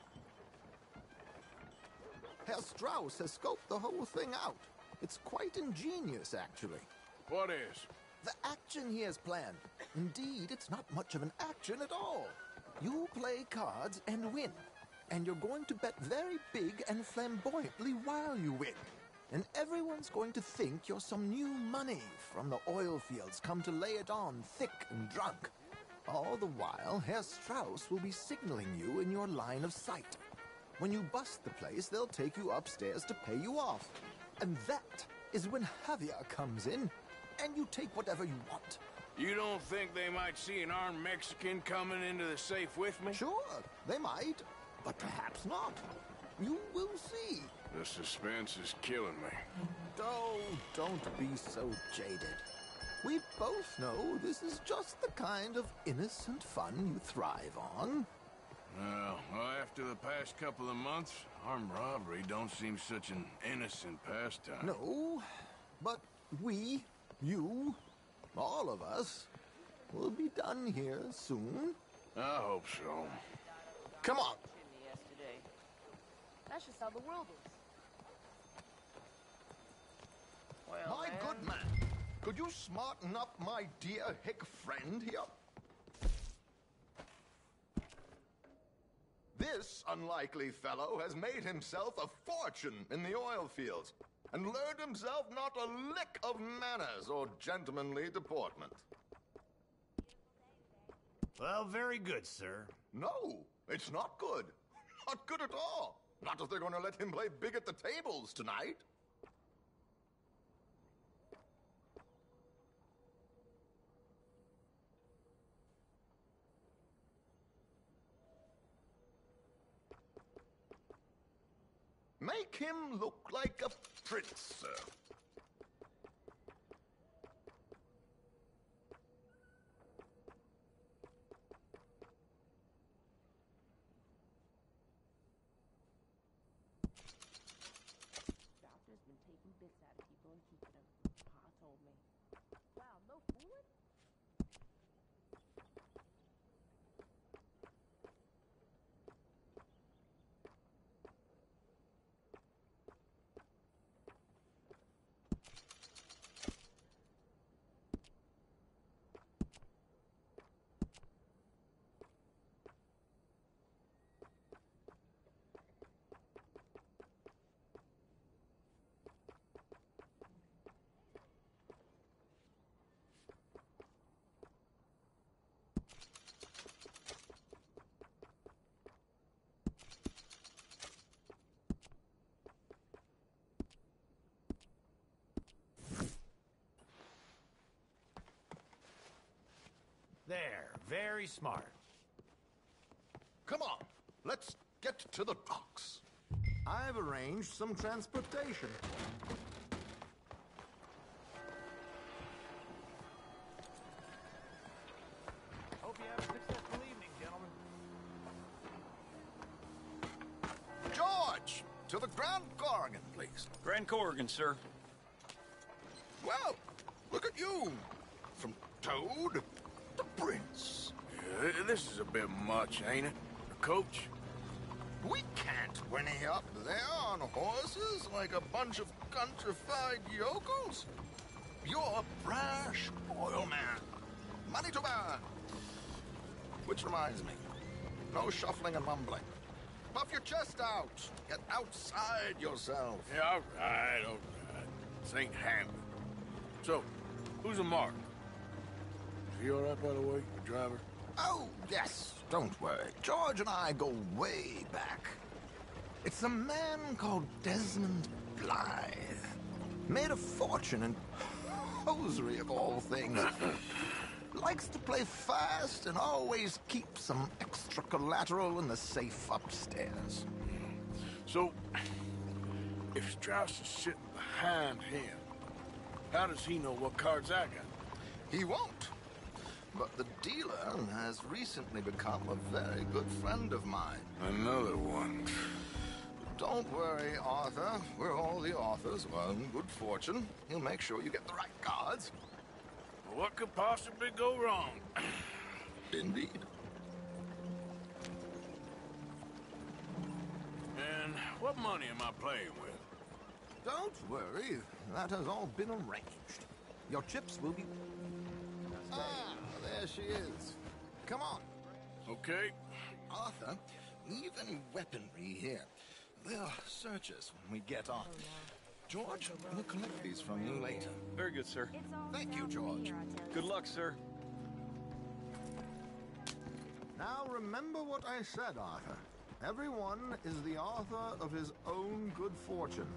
Herr Strauss has scoped the whole thing out. It's quite ingenious, actually. What is? The action he has planned. Indeed, it's not much of an action at all. You play cards and win. And you're going to bet very big and flamboyantly while you win. And everyone's going to think you're some new money from the oil fields come to lay it on thick and drunk. All the while, Herr Strauss will be signaling you in your line of sight. When you bust the place, they'll take you upstairs to pay you off. And that is when Javier comes in, and you take whatever you want. You don't think they might see an armed Mexican coming into the safe with me? Sure, they might, but perhaps not. You will see. The suspense is killing me. Oh, don't be so jaded. We both know this is just the kind of innocent fun you thrive on. Well, after the past couple of months, armed robbery don't seem such an innocent pastime. No, but we, you, all of us, will be done here soon. I hope so. Come on. Yesterday. That's just how the world is. Well, My good man, could you smarten up my dear hick friend here? This unlikely fellow has made himself a fortune in the oil fields and learned himself not a lick of manners or gentlemanly deportment. Well, very good, sir. No, it's not good. Not good at all. Not if they're going to let him play big at the tables tonight. Make him look like a prince, sir. Doctor's been taking bits out of people and keeping them. Pa told me. Wow, no fooling? There, very smart. Come on, let's get to the docks. I've arranged some transportation. Hope you have a successful evening, gentlemen. George, to the Grand Corrigan, please. Grand Corrigan, sir. Well, look at you. From Toad to Prince. Yeah, this is a bit much, ain't it? Coach? We can't whinny up there on horses like a bunch of countrified yokels. You're a brash oil man. Money to burn. Which reminds me, no shuffling and mumbling. Puff your chest out. Get outside yourself. Yeah, all right. This ain't happening. So, who's a mark? Is he all right, by the way, the driver? Oh, yes. Don't worry. George and I go way back. It's a man called Desmond Blythe. Made a fortune in hosiery of all things. Likes to play fast and always keeps some extra collateral in the safe upstairs. So, if Strauss is sitting behind him, how does he know what cards I got? He won't. But the dealer has recently become a very good friend of mine. Another one. Don't worry, Arthur. We're all the authors of our good fortune. He'll make sure you get the right cards. Well, what could possibly go wrong? Indeed. And what money am I playing with? Don't worry. That has all been arranged. Your chips will be... Ah, there she is. Come on. Okay. Arthur, leave any weaponry here. They'll search us when we get on. George, we'll collect these from you later. Very good, sir. Thank you, George. Good luck, sir. Now remember what I said, Arthur. Everyone is the author of his own good fortune.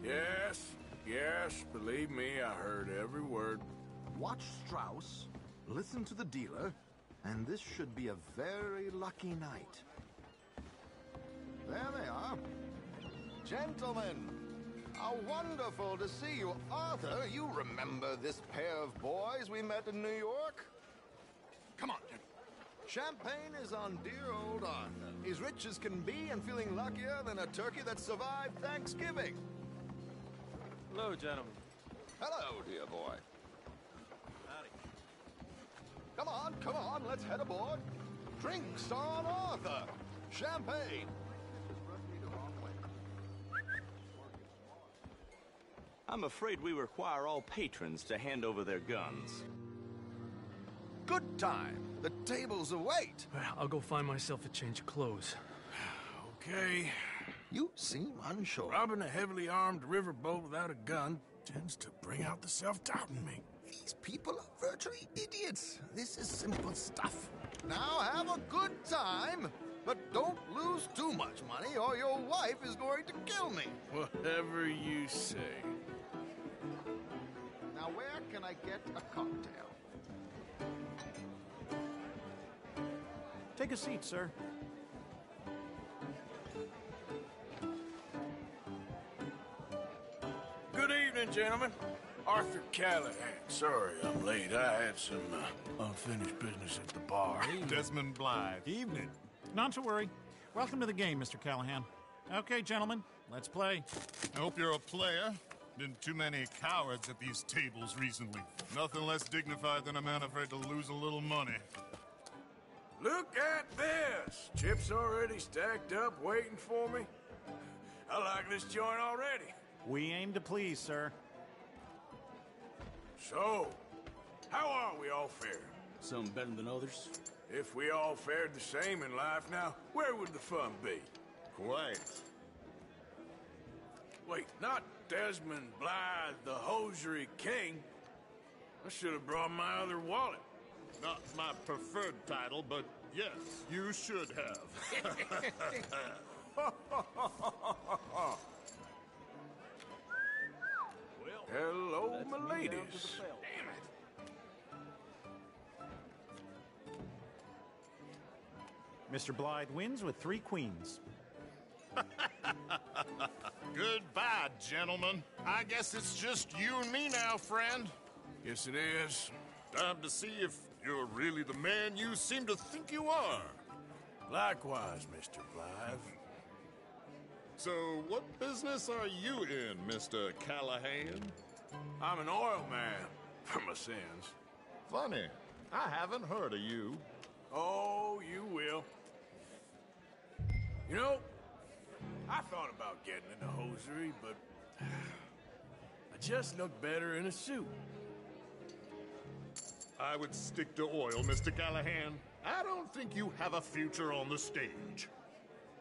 Yes, believe me, I heard every word. Watch Strauss, listen to the dealer, and this should be a very lucky night. There they are. Gentlemen, how wonderful to see you. Arthur, you remember this pair of boys we met in New York? Come on, gentlemen. Champagne is on dear old Arthur. He's rich as can be and feeling luckier than a turkey that survived Thanksgiving. Hello, gentlemen. Hello, dear boy. Howdy. Come on, let's head aboard. Drinks on Arthur. Champagne. I'm afraid we require all patrons to hand over their guns. Good time. The tables await. I'll go find myself a change of clothes. Okay. You seem unsure. Robbing a heavily armed riverboat without a gun tends to bring out the self-doubt in me. These people are virtually idiots. This is simple stuff. Now have a good time, but don't lose too much money or your wife is going to kill me. Whatever you say. Now where can I get a cocktail? Take a seat, sir. Morning, gentlemen. Arthur Callahan. Sorry I'm late. I had some unfinished business at the bar. Desmond Blythe. Evening. Not to worry. Welcome to the game, Mr. Callahan. Okay, gentlemen, let's play. I hope you're a player. Been too many cowards at these tables recently. Nothing less dignified than a man afraid to lose a little money. Look at this! Chips already stacked up, waiting for me. I like this joint already. We aim to please, sir. So, how are we all faring? Some better than others. If we all fared the same in life now, where would the fun be? Quite. Wait, not Desmond Blythe, the hosiery king. I should have brought my other wallet. Not my preferred title, but yes, you should have. Hello, my ladies. Mr. Blythe wins with 3 queens. Goodbye, gentlemen. I guess it's just you and me now, friend. Yes, it is. Time to see if you're really the man you seem to think you are. Likewise, Mr. Blythe. So, what business are you in, Mr. Callahan? I'm an oil man, for my sins. Funny. I haven't heard of you. Oh, you will. You know, I thought about getting into hosiery, but I just look better in a suit. I would stick to oil, Mr. Callahan. I don't think you have a future on the stage.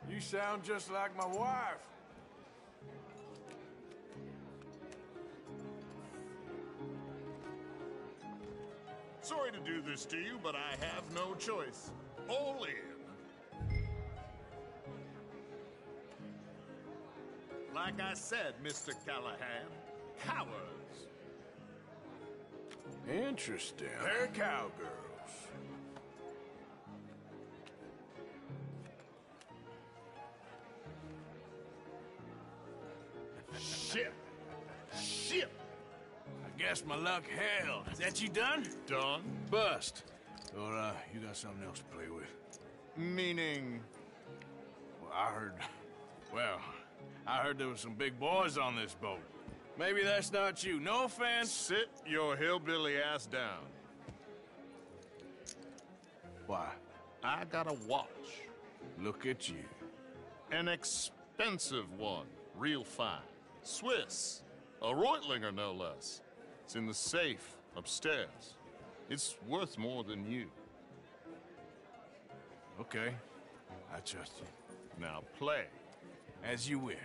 You sound just like my wife. Sorry to do this to you, but I have no choice. All in. Like I said, Mr. Callahan, cowards. Interesting. They're cowgirls. Shit. Shit. I guess my luck held. Is that you done? Done. Bust. Or, you got something else to play with? Meaning? Well, I heard there was some big boys on this boat. Maybe that's not you. No offense. Sit your hillbilly ass down. Why? I got a watch. Look at you. An expensive one. Real fine. Swiss. A Reutlinger, no less. It's in the safe upstairs. It's worth more than you. Okay. I trust you. Now play. As you wish.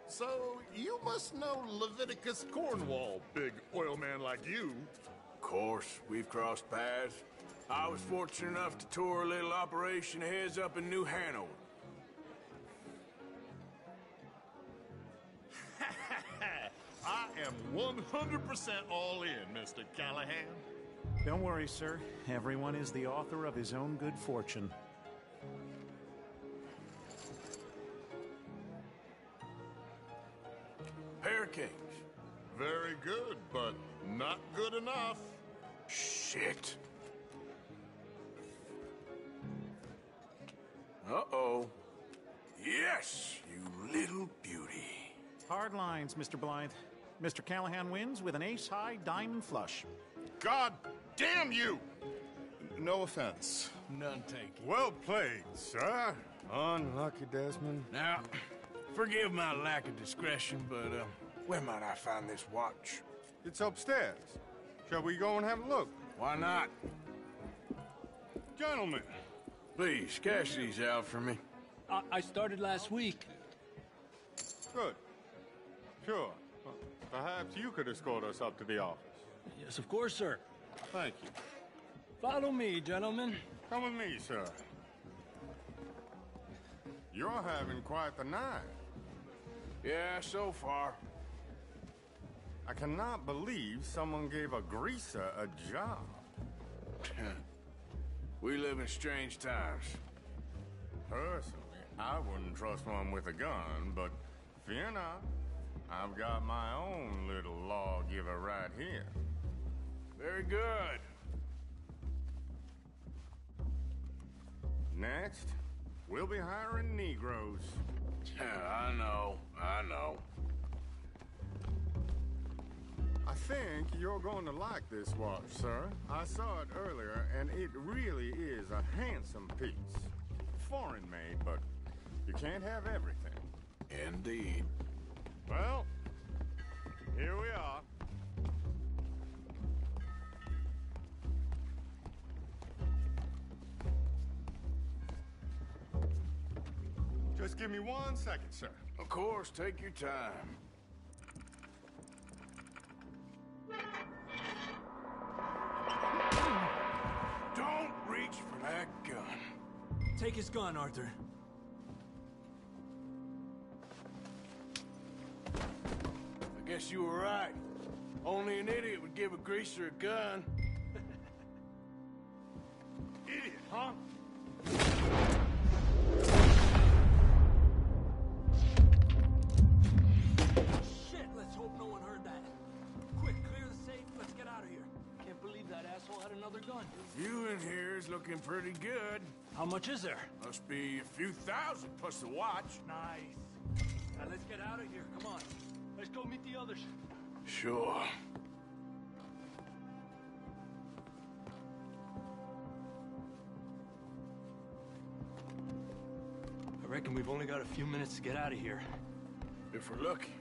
So, you must know Leviticus Cornwall, big oil man like you. Of course, we've crossed paths. I was fortunate enough to tour a little operation of his up in New Hanover. I am 100% all in, Mr. Callahan. Don't worry, sir. Everyone is the author of his own good fortune. Pair kings. Very good, but not good enough. Shit. Uh-oh. Yes, you little beauty. Hard lines, Mr. Blythe. Mr. Callahan wins with an ace-high diamond flush. God damn you! No offense. None taken. Well played, sir. Unlucky, Desmond. Now, forgive my lack of discretion, but, where might I find this watch? It's upstairs. Shall we go and have a look? Why not? Gentlemen. Please, cash these out for me. I started last week. Good. Sure. Perhaps you could escort us up to the office. Yes, of course, sir. Thank you. Follow me, gentlemen. Come with me, sir. You're having quite the night. Yeah, so far. I cannot believe someone gave a greaser a job. We live in strange times. Personally, I wouldn't trust one with a gun, but fear not. I've got my own little lawgiver right here. Very good. Next, we'll be hiring Negroes. I know. I think you're going to like this watch, sir. I saw it earlier, and it really is a handsome piece. Foreign made, but you can't have everything. Indeed. Well, here we are. Just give me 1 second, sir. Of course, take your time. Don't reach for that gun. Take his gun, Arthur. I guess you were right. Only an idiot would give a greaser a gun. Idiot, huh? Shit, let's hope no one heard that. Quick, clear the safe, let's get out of here. Can't believe that asshole had another gun. You in here is looking pretty good. How much is there? Must be a few thousand plus the watch. Nice. Now let's get out of here, come on. Let's go meet the others. Sure. I reckon we've only got a few minutes to get out of here. If we're lucky.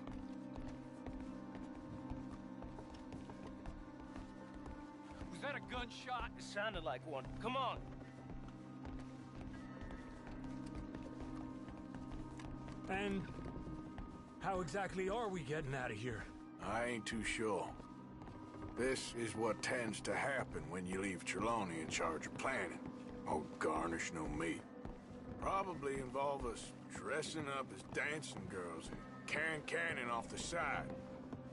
Was that a gunshot? It sounded like one. Come on. And how exactly are we getting out of here? I ain't too sure. This is what tends to happen when you leave Trelawney in charge of planning. Oh, garnish no meat. Probably involve us dressing up as dancing girls and carrying cannon off the side.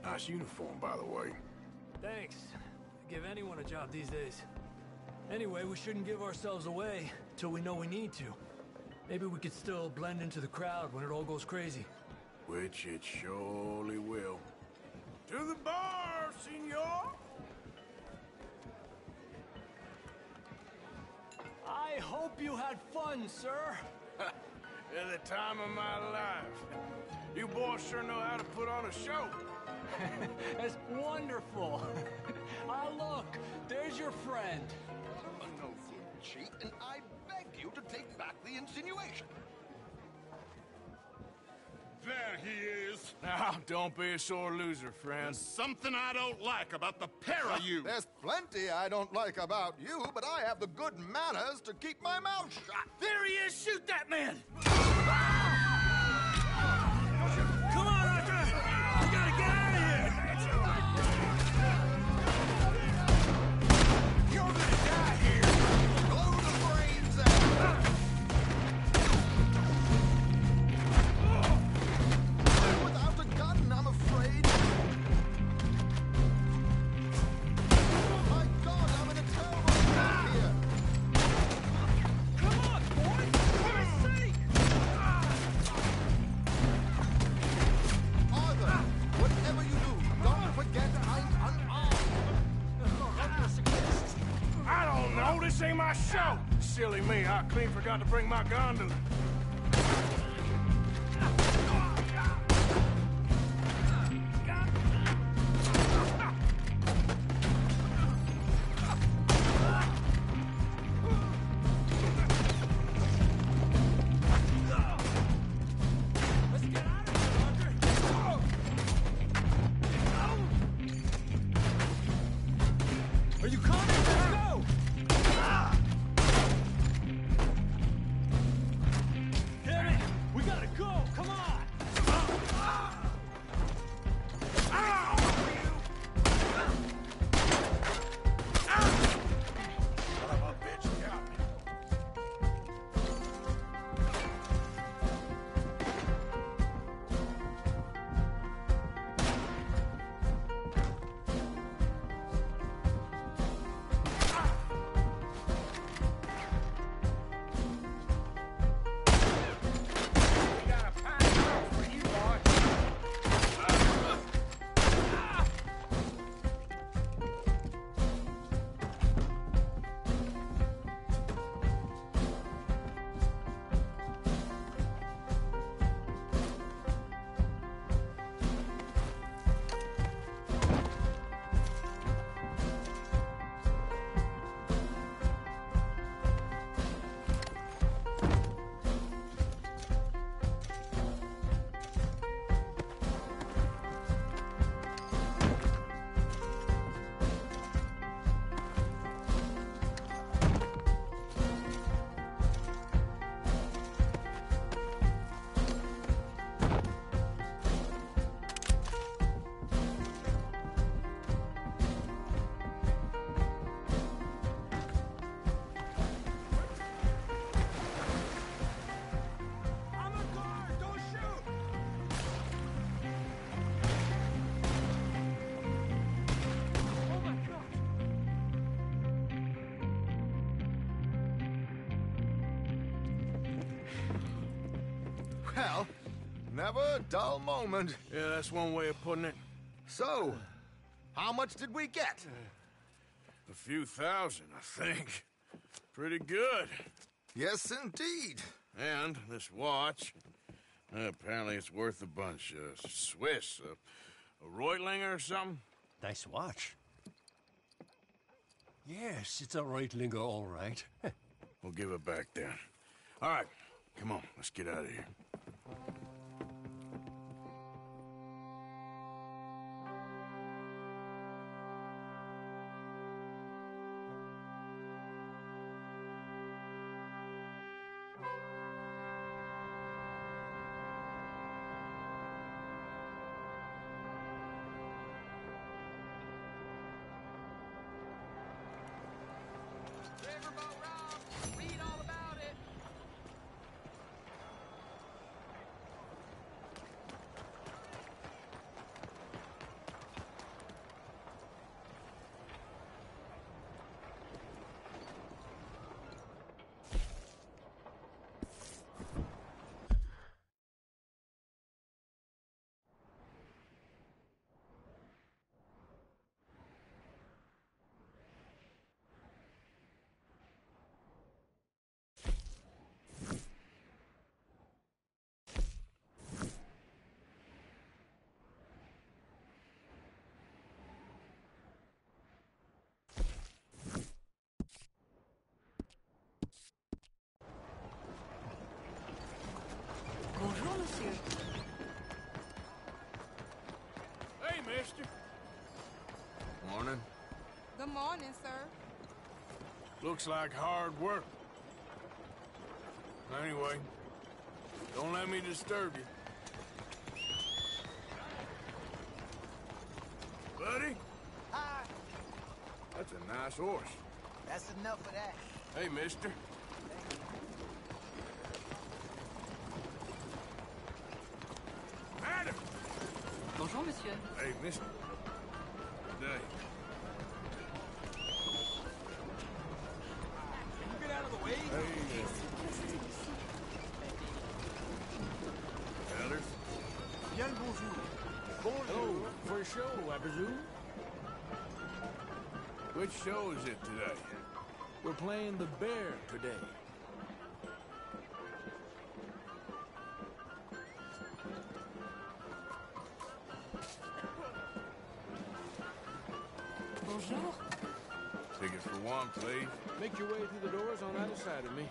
Nice uniform, by the way. Thanks. Give anyone a job these days. Anyway, we shouldn't give ourselves away till we know we need to. Maybe we could still blend into the crowd when it all goes crazy. Which it surely will. To the bar, senor! I hope you had fun, sir. At the time of my life. You boys sure know how to put on a show. That's wonderful. Ah, look, there's your friend. A no good cheat, and I beg you to take back the insinuation. There he is. Now, don't be a sore loser, friend. There's something I don't like about the pair of you. There's plenty I don't like about you, but I have the good manners to keep my mouth shut. There he is! Shoot that man! Come on, Arthur! We gotta get out of here! You're gonna die here. Blow the brains out. Without a gun, I'm afraid. My God, I'm in a terrible spot here. Come on, boys! For his sake! Arthur, whatever you do, don't forget I'm unarmed. I don't know. This ain't my show. Silly me. I clean forgot to bring my gondola. Let's get out of here, Arthur! Are you coming? Let's go! Damn it! We gotta go! Come on! Son of a bitch, got me. Well, never a dull moment. Yeah, that's one way of putting it. So, how much did we get? A few thousand, I think. Pretty good. Yes, indeed. And this watch, apparently it's worth a bunch. Swiss, a Reutlinger or something? Nice watch. Yes, it's a Reutlinger, all right. We'll give it back then. All right, come on, let's get out of here. Bonjour, monsieur. Hey, mister. Morning. Good morning, sir. Looks like hard work. Anyway, don't let me disturb you. Buddy? Hi. That's a nice horse. That's enough of that. Hey, mister. Madam! Bonjour, monsieur. Hey, mister. Good day. Can you get out of the way? Hey, Elders? Bien le bonjour. Bonjour. For a show, I presume? Which show is it today? We're playing the bear today. Bonjour. Tickets for one, please. Make your way through the doors on either side of me.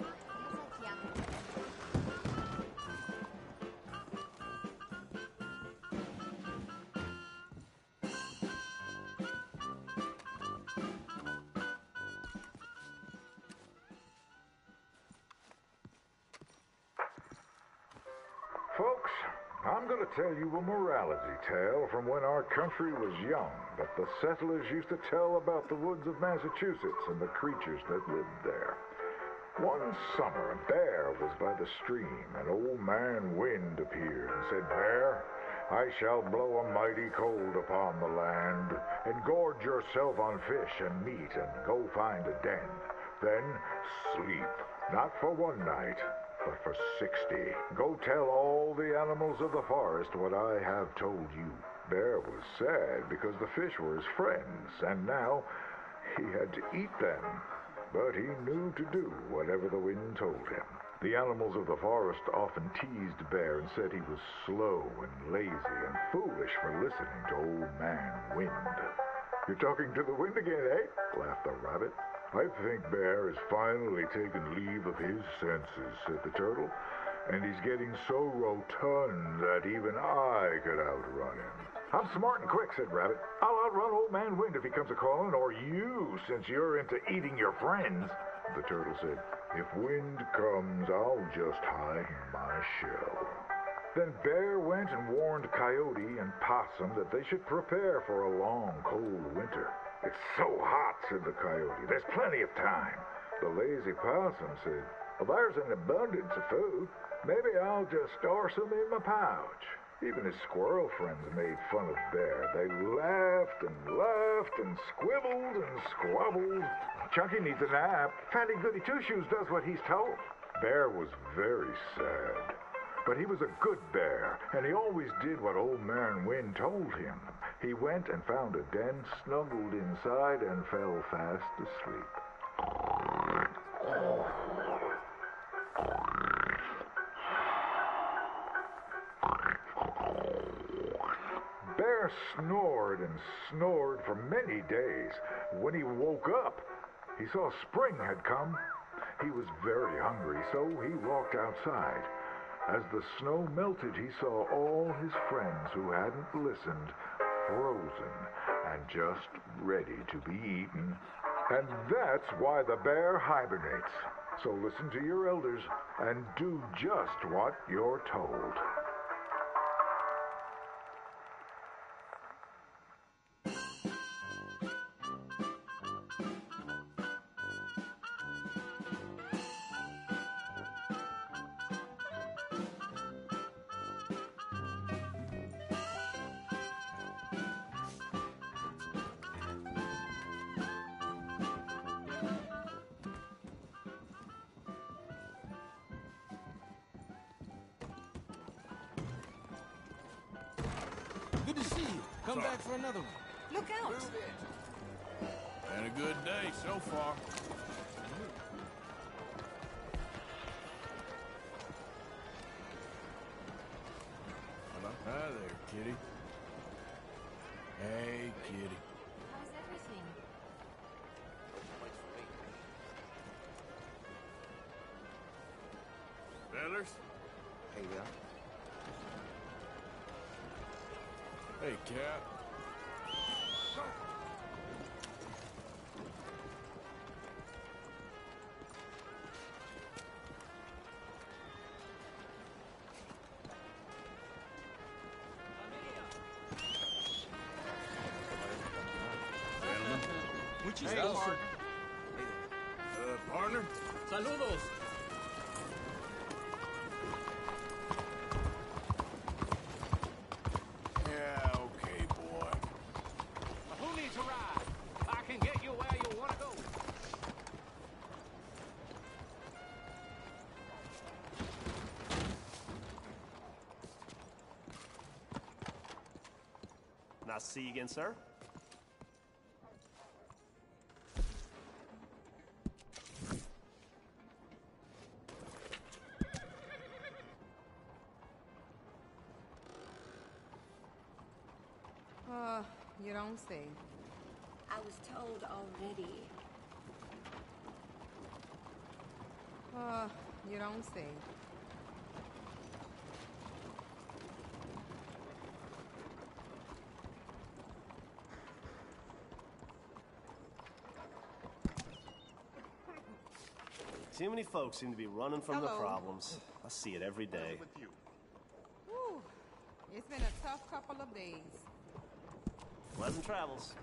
Folks, I'm going to tell you a morality tale from when our country was young that the settlers used to tell about the woods of Massachusetts and the creatures that lived there. One summer, a bear was by the stream, and Old Man Wind appeared and said, "Bear, I shall blow a mighty cold upon the land, and gorge yourself on fish and meat, and go find a den. Then sleep, not for one night, but for 60. Go tell all the animals of the forest what I have told you." Bear was sad because the fish were his friends, and now he had to eat them. But he knew to do whatever the wind told him. The animals of the forest often teased Bear and said he was slow and lazy and foolish for listening to Old Man Wind. "You're talking to the wind again, eh?" laughed the rabbit. "I think Bear has finally taken leave of his senses," said the turtle. "And he's getting so rotund that even I could outrun him." "I'm smart and quick," said Rabbit. "I'll outrun Old Man Wind if he comes a-calling, or you, since you're into eating your friends." The turtle said, "If Wind comes, I'll just hide in my shell." Then Bear went and warned Coyote and Possum that they should prepare for a long, cold winter. "It's so hot," said the Coyote. "There's plenty of time." The lazy Possum said, "Well, there's an abundance of food. Maybe I'll just store some in my pouch." Even his squirrel friends made fun of Bear. They laughed and squibbled and squabbled. "Chunky needs a nap. Fatty Goody Two-Shoes does what he's told." Bear was very sad. But he was a good bear, and he always did what Old Man Wind told him. He went and found a den, snuggled inside, and fell fast asleep. Bear snored and snored for many days. When he woke up, he saw spring had come. He was very hungry, so he walked outside. As the snow melted, he saw all his friends who hadn't listened, frozen and just ready to be eaten. And that's why the bear hibernates. So listen to your elders and do just what you're told. Good to see you. Come back for another one. Look out! Been a good day so far. Hello? Hi there, kitty. Hey, kitty. How's everything? Fellas? Hey there. Hey, Cap. Muchísimas Hey, partner? Saludos. Yeah, okay, boy. Who needs a ride? I can get you where you want to go. Nice to see you again, sir. You don't say. I was told already. You don't say. Too many folks seem to be running from the Hello. problems. I see it every day. Whew. It's been a tough couple of days. Pleasant travels.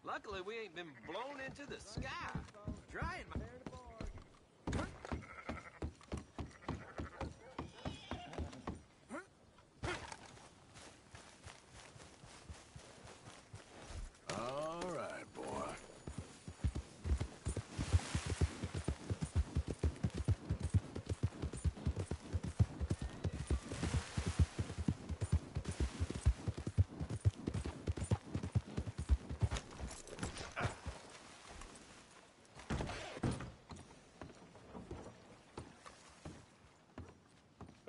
Luckily, we ain't been blown into the sky. Trying, my... All right, boy.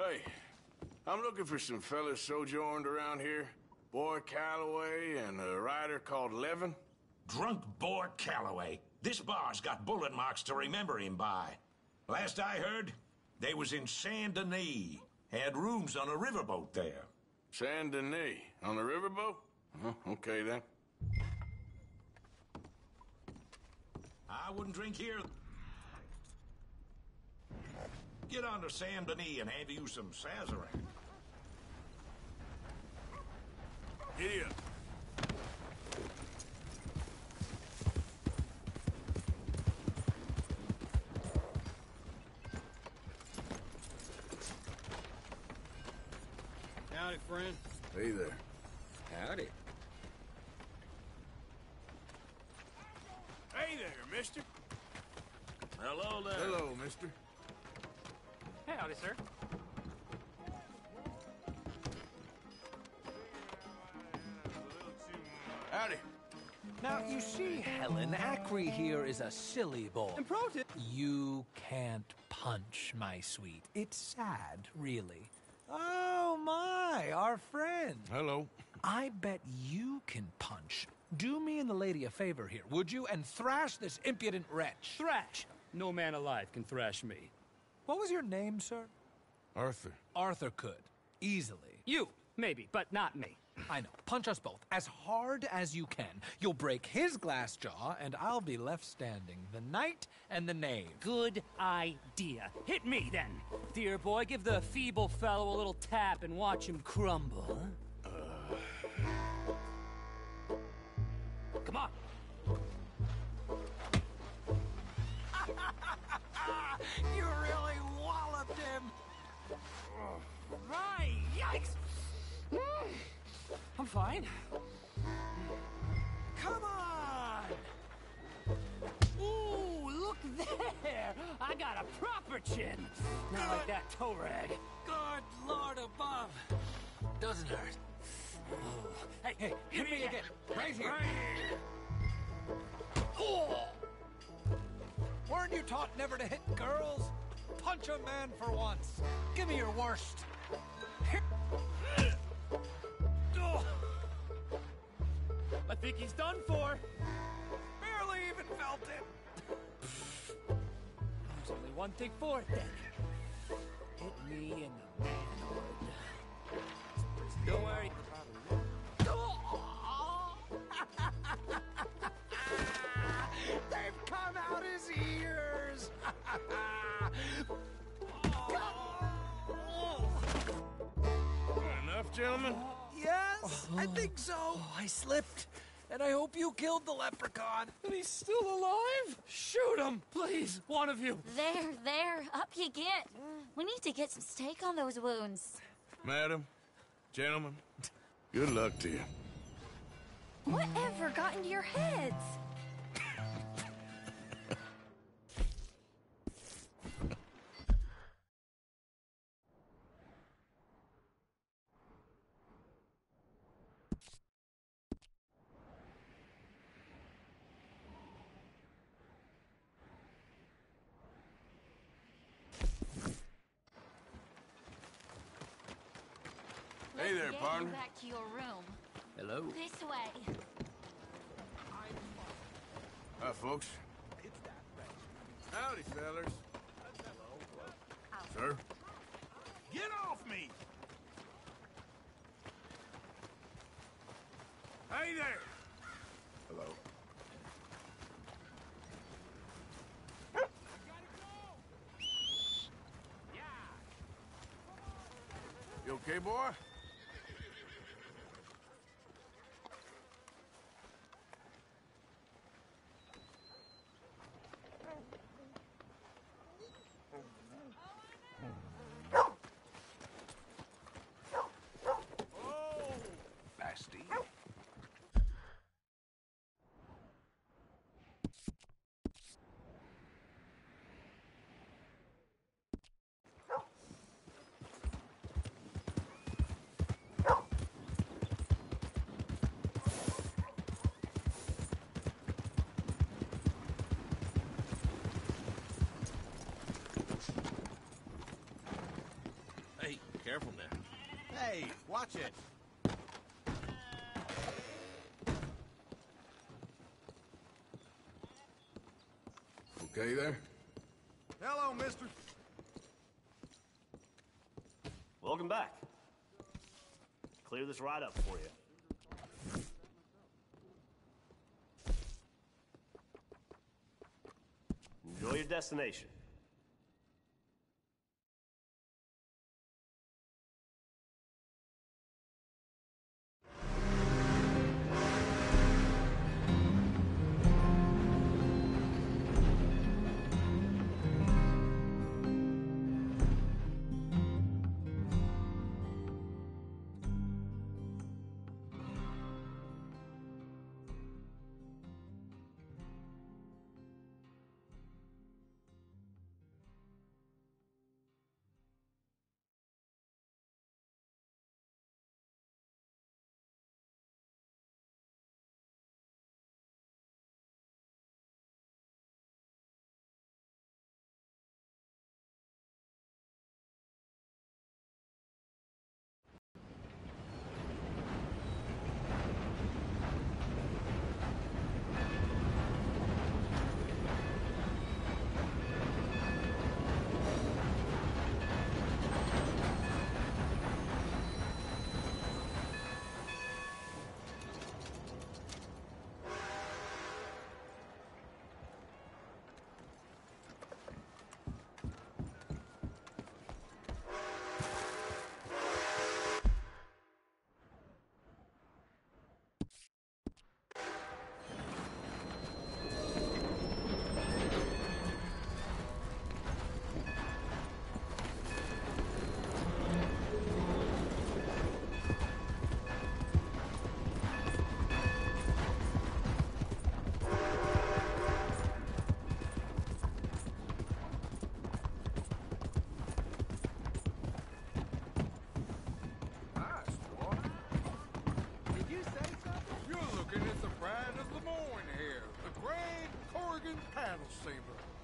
Hey, I'm looking for some fellas sojourned around here. Boy Calloway and a rider called Levin. Drunk boy Calloway. This bar's got bullet marks to remember him by. Last I heard, they was in Saint Denis. Had rooms on a riverboat there. Saint Denis? On a riverboat? Okay then. I wouldn't drink here. Get on to Saint Denis and have you some Sazerac. Giddy up. Howdy, friend. Hey there. Howdy. Hey there, mister. Hello there. Hello, mister. Hey, howdy, sir. Howdy. Now, you see, Helen, Acri here is a silly boy. And Protein. You can't punch, my sweet. It's sad, really. Oh, my, our friend. Hello. I bet you can punch. Do me and the lady a favor here, would you? And thrash this impudent wretch. Thrash. No man alive can thrash me. What was your name, sir? Arthur. Arthur could. Easily. You, maybe, but not me. I know. Punch us both. As hard as you can. You'll break his glass jaw, and I'll be left standing. The knight and the knave. Good idea. Hit me, then. Dear boy, give the feeble fellow a little tap and watch him crumble. Come on. You really walloped him. Right, yikes. I'm fine. Come on! Ooh, look there! I got a proper chin. Not like that toe rag. Good Lord above. Doesn't hurt. Oh. Hey, hit me again. Right here. Oh. Weren't you taught never to hit girls? Punch a man for once. Give me your worst. I think he's done for. Barely even felt it. There's only one thing for it, then. Hit me in the manhood. Don't worry. They've come out his ears. Enough, gentlemen? Yes, I think so. Oh, I slipped. And I hope you killed the leprechaun. And he's still alive? Shoot him, please, one of you. There, up you get. We need to get some steak on those wounds. Madam, gentlemen, good luck to you. Whatever got into your heads? Hey there, partner. Back to your room. Hello. This way. Hi, folks. Howdy, fellas. Sir? Get off me! Hey there! Hello. You okay, boy? Nasty. Careful now. Hey, watch it. Okay there? Hello, mister. Welcome back. Clear this right up for you. Enjoy your destination.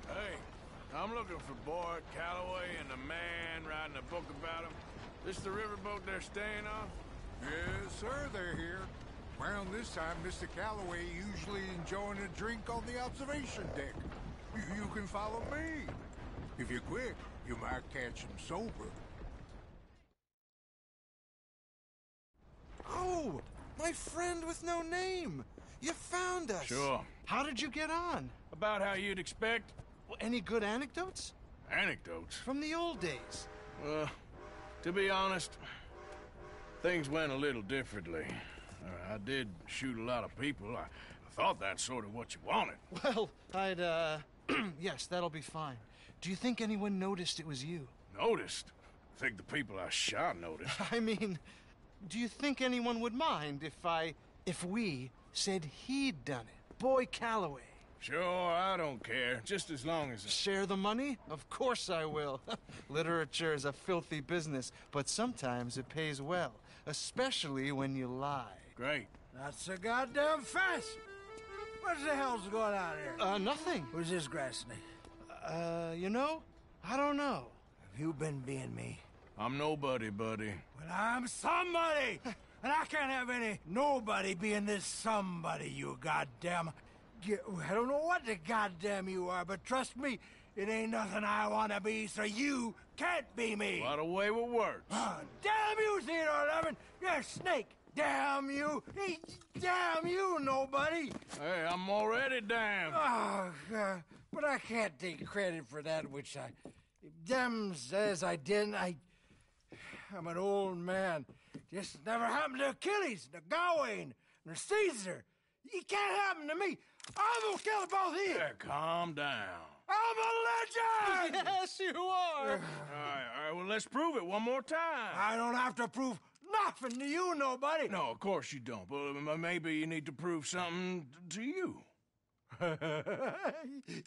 Hey, I'm looking for Boyd Calloway and the man writing a book about him. This the riverboat they're staying on? Yes, sir, they're here. Around this time, Mr. Calloway usually enjoying a drink on the observation deck. You can follow me. If you're quick, you might catch him sober. Oh, my friend with no name. You found us. Sure. How did you get on? About how you'd expect. Well, any good anecdotes? Anecdotes? From the old days. Well, to be honest, things went a little differently. I did shoot a lot of people. I thought that's sort of what you wanted. Well, yes, that'll be fine. Do you think anyone noticed it was you? Noticed? I think the people I shot noticed. I mean, do you think anyone would mind if we said he'd done it? Boy Calloway. Sure, I don't care. Just as long as... Share the money? Of course I will. Literature is a filthy business, but sometimes it pays well. Especially when you lie. Great. Not so goddamn fast. What the hell's going on here? Nothing. Who's this grass snake? You know? I don't know. Have you been being me? I'm nobody, buddy. Well, I'm somebody! And I can't have any nobody being this somebody, you goddamn... I don't know what the goddamn you are, but trust me, it ain't nothing I want to be, so you can't be me. What a way with words. Damn you, Theodore Levin! You're a snake! Damn you! Damn you, nobody! Hey, I'm already damned. Oh, God. But I can't take credit for that which I... Them says I didn't. I'm an old man. This never happened to Achilles, nor Gawain, nor Caesar. It can't happen to me. I'm gonna kill them both here. Yeah, calm down. I'm a legend! Yes, you are. All right, well, let's prove it one more time. I don't have to prove nothing to you, nobody. No, of course you don't, but maybe you need to prove something to you.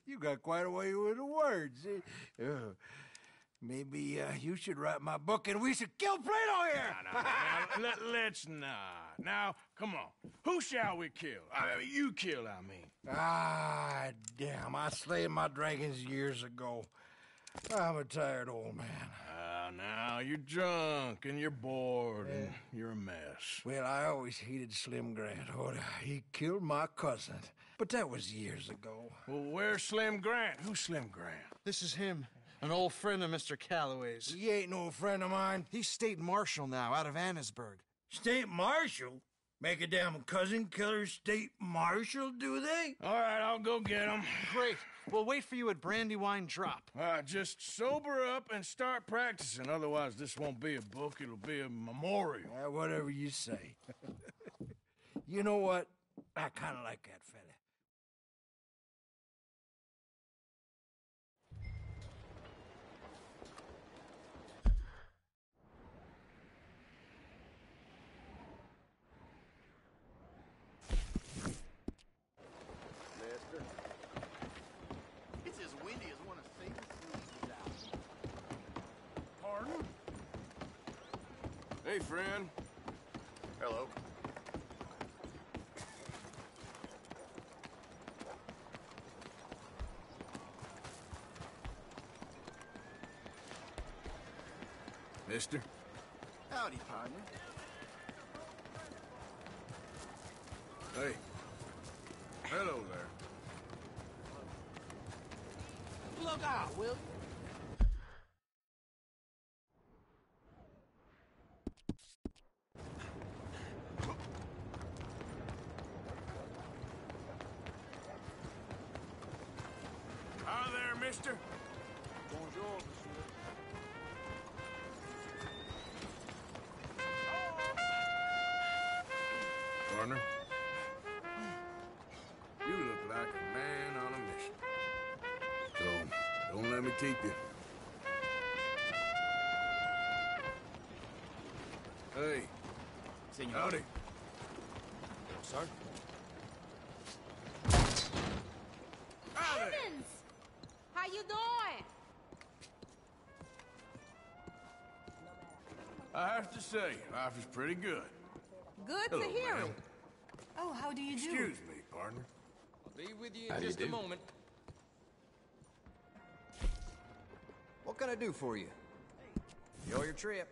You got quite a way with the words. Maybe you should write my book and we should kill Plato here! Let's not. Now, come on. Who shall we kill? You kill, I mean. Ah, damn. I slayed my dragons years ago. I'm a tired old man. Now, you're drunk and you're bored and you're a mess. Well, I always hated Slim Grant. Oh, he killed my cousin. But that was years ago. Well, where's Slim Grant? Who's Slim Grant? This is him, an old friend of Mr. Calloway's. He ain't no friend of mine. He's state marshal now, out of Annesburg. State marshal? Make a damn cousin killer state marshal, do they? All right, I'll go get him. Great. We'll wait for you at Brandywine Drop. Just sober up and start practicing. Otherwise, this won't be a book. It'll be a memorial. Whatever you say. You know what? I kind of like that fella. It's as windy as one of Satan's sleeves out. Pardon? Hey, friend. Hello. Mister? Howdy, partner. Hey. Hello there. Look out, will you? Hi there, mister. Bonjour, monsieur. Partner. You look like a man on a mission. So, don't let me keep you. Hey. Senor. Howdy. Sir? Evans! How you doing? I have to say, life is pretty good. Good Hello, to hear ma'am. it. Oh, how do you do? Excuse me, partner. I'll be with you How in do you just a do? moment. What can I do for you? Enjoy your trip.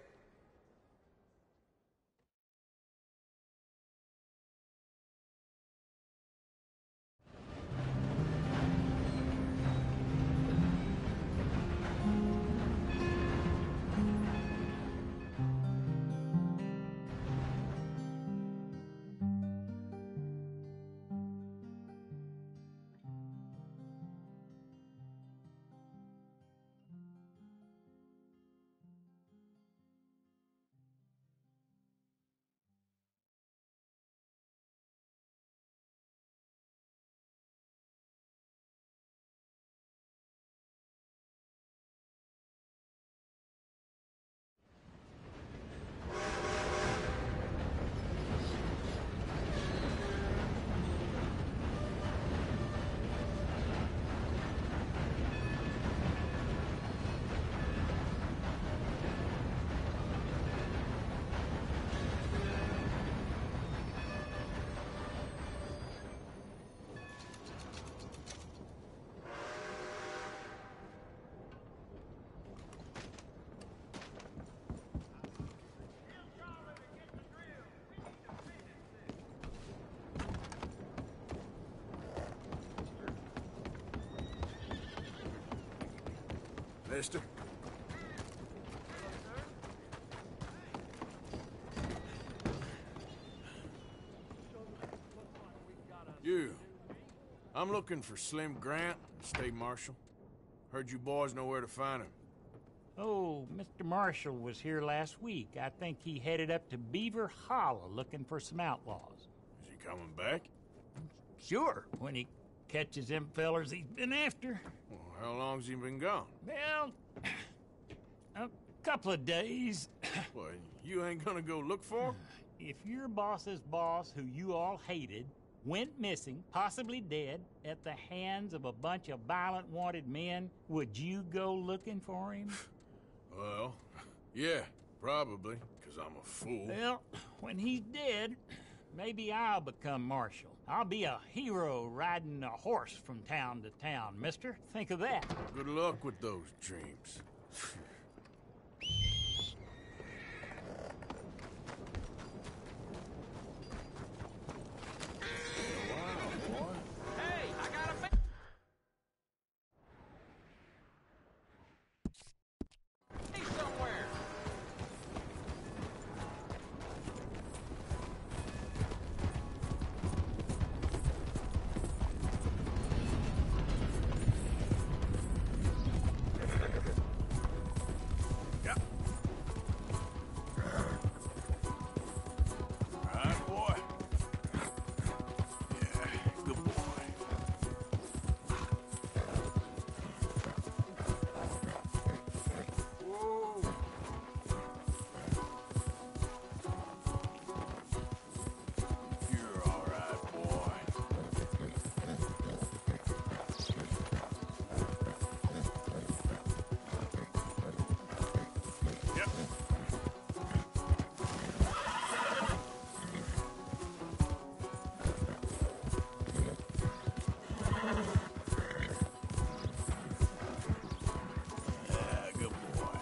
Mister? You. I'm looking for Slim Grant, State Marshal. Heard you boys know where to find him. Oh, Mr. Marshall was here last week. I think he headed up to Beaver Hollow looking for some outlaws. Is he coming back? Sure, when he catches them fellers he's been after. Well, how long's he been gone? Well, a couple of days. Well, you ain't gonna go look for him? If your boss's boss, who you all hated, went missing, possibly dead, at the hands of a bunch of violent wanted men, would you go looking for him? Well, yeah, probably, because I'm a fool. Well, when he's dead, Maybe I'll become marshal. I'll be a hero riding a horse from town to town, mister. Think of that. Good luck with those dreams. Hey, I got a somewhere. Right, boy. Yeah, good boy. Whoa. You're all right, boy. Yep. Yeah, good boy.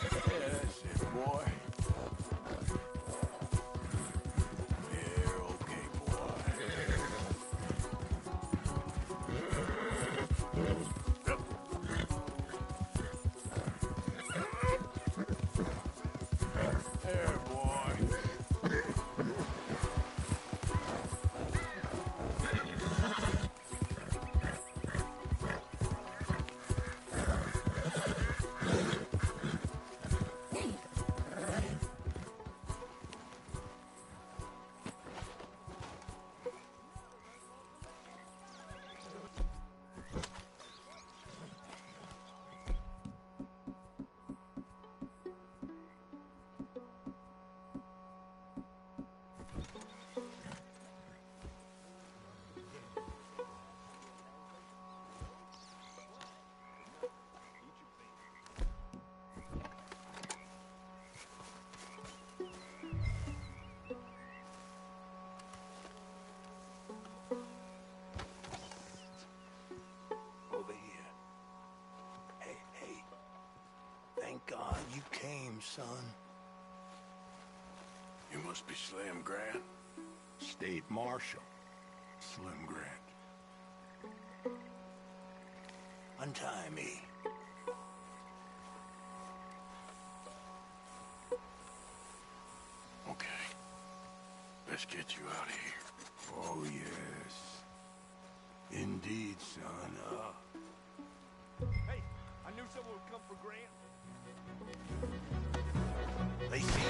Yeah, that's it, boy. You're okay, boy. Yep. There, boy. Over here. Hey, hey. Thank God you came, son. You must be Slim Grant. State Marshal. Slim Grant. Untie me. Okay. Let's get you out of here. Oh, yes. Indeed, son. Hey, I knew someone would come for Grant. They see you.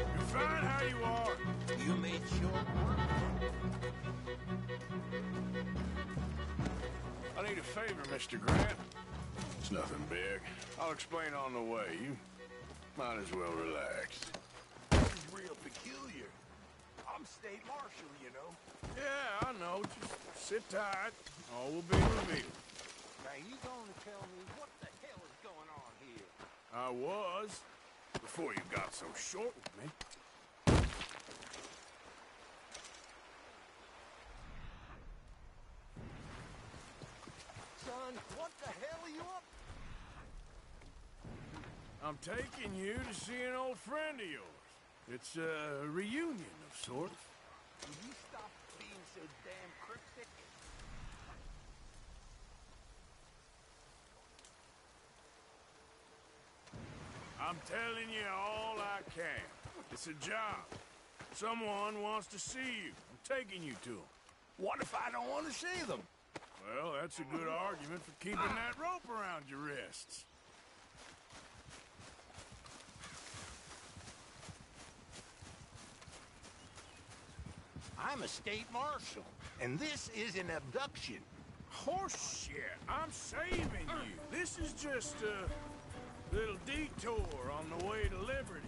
You're fine how you are. You made sure. I need a favor, Mr. Grant. It's nothing big. I'll explain on the way. You might as well relax. This is real peculiar. I'm state marshal, you know. Yeah, I know. Just sit tight. All will be revealed. Now, you gonna tell me what the hell is going on here? I was, before you got so short with me. Son, what the hell are you up? I'm taking you to see an old friend of yours. It's a reunion of sorts. Will you stop being so damn cryptic? I'm telling you all I can. It's a job. Someone wants to see you. I'm taking you to them. What if I don't want to see them? Well, that's a good argument for keeping that rope around your wrists. I'm a state marshal, and this is an abduction. Horse shit. I'm saving you. This is just a little detour on the way to liberty.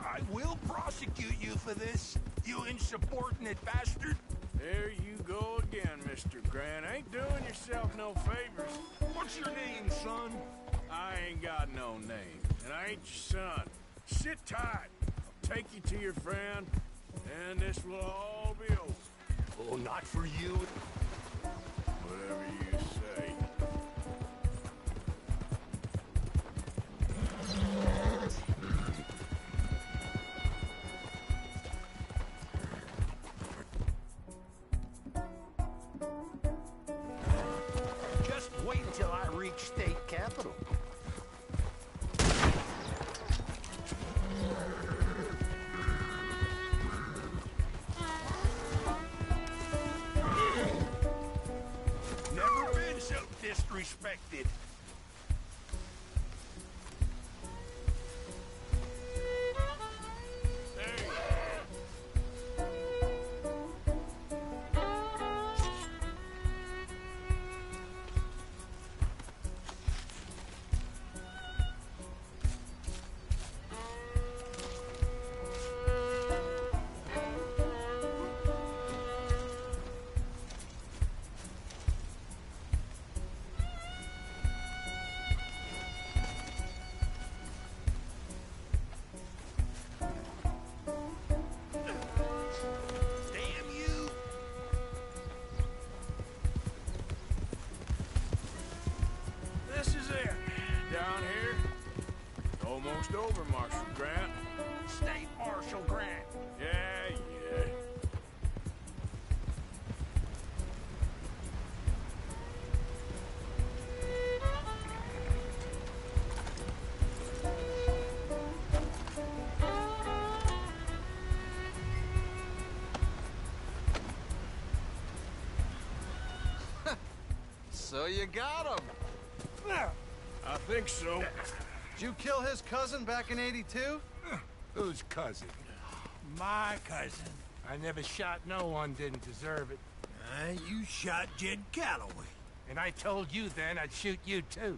I will prosecute you for this, you insubordinate bastard. There you go again, Mr. Grant. Ain't doing yourself no favors. What's your name, son? I ain't got no name, and I ain't your son. Sit tight. I'll take you to your friend, and this will all be over. Oh, not for you. Whatever you say. Just wait until I reach state capital. Never been so disrespected. This is it. Down here. Almost over, Marshal Grant. State Marshal Grant. Yeah, yeah. So you got him. I think so. Did you kill his cousin back in '82? Whose cousin? My cousin. I never shot no one didn't deserve it. You shot Jed Calloway. And I told you then I'd shoot you too.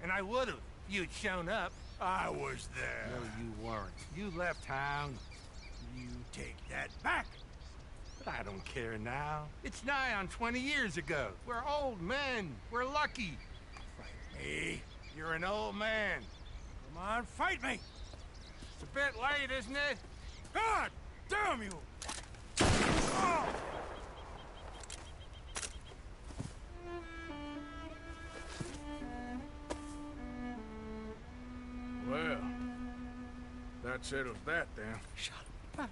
And I would've if you'd shown up. I was there. No, you weren't. You left town. You take that back. But I don't care now. It's nigh on 20 years ago. We're old men. We're lucky. Fight me. You're an old man. Come on, fight me. It's a bit late, isn't it? God damn you! Oh! Well, that settles that then. Shot him back.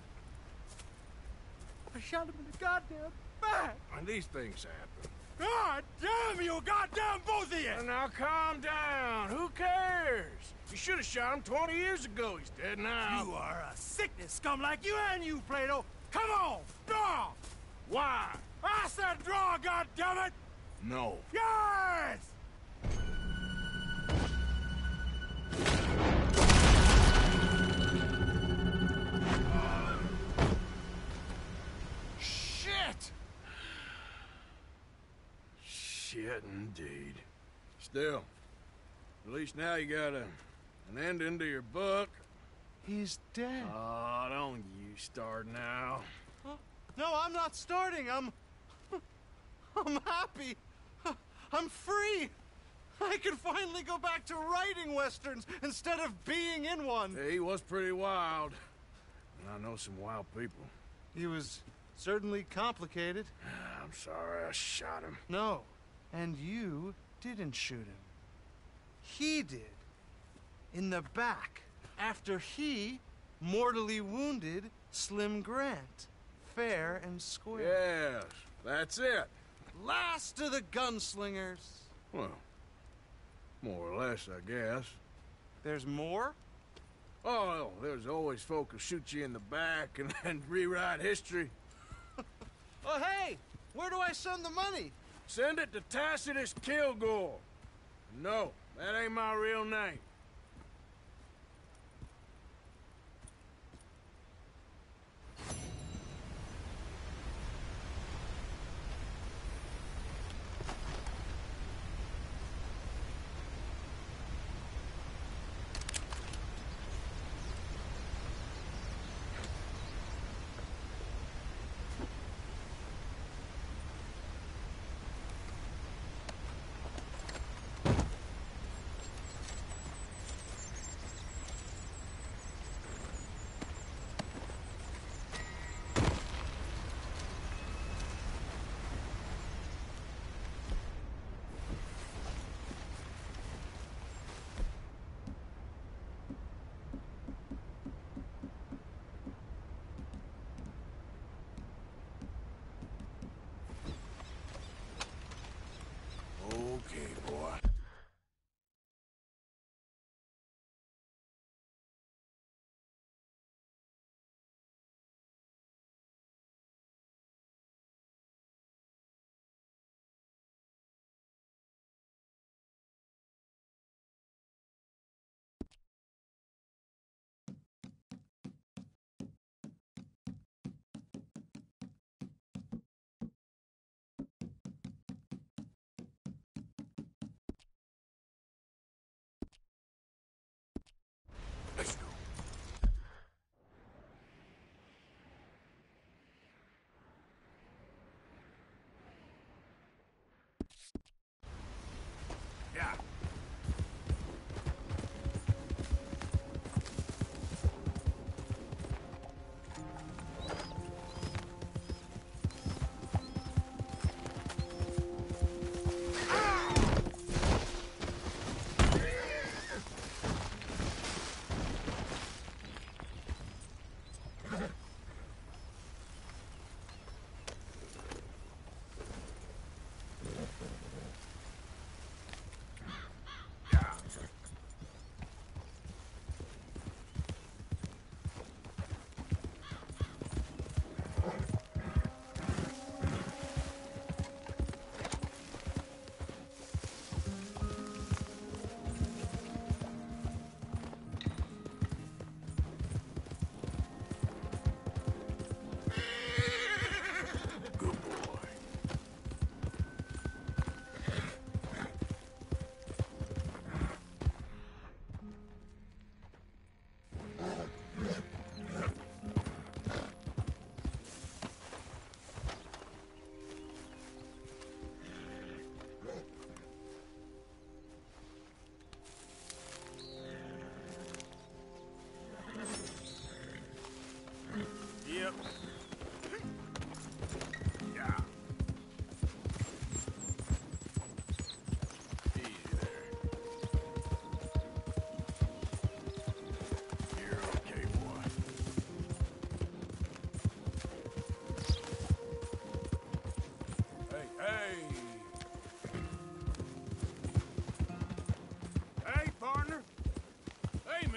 I shot him in the goddamn back. And these things happen. God damn you, goddamn both of you! Well, now calm down. Who cares? You should have shot him 20 years ago. He's dead now. You are a sickness scum like you and you, Plato. Come on, draw! Why? I said draw, goddammit! No. Yes! Shit! Shit indeed. Still, at least now you got an ending to your book. He's dead. Oh, don't you start now. No, I'm not starting. I'm happy. I'm free. I can finally go back to writing westerns instead of being in one. He was pretty wild. And I know some wild people. He was certainly complicated. I'm sorry I shot him. No, and you didn't shoot him. He did. In the back. After he mortally wounded Slim Grant. Fair and square. Yes, that's it. Last of the gunslingers. Well, more or less, I guess. There's more? Oh, there's always folk who shoot you in the back and then rewrite history. Oh, hey! Where do I send the money? Send it to Tacitus Kilgore. No, that ain't my real name.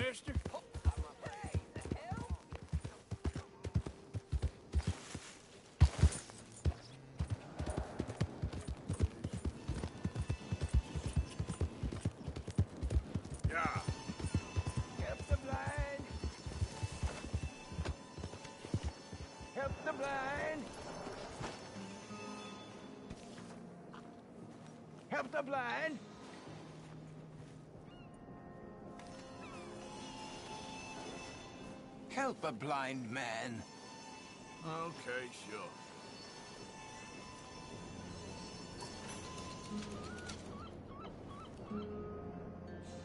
mister? Yeah. Help the blind. Help the blind. Help the blind. Help a blind man. Okay, sure.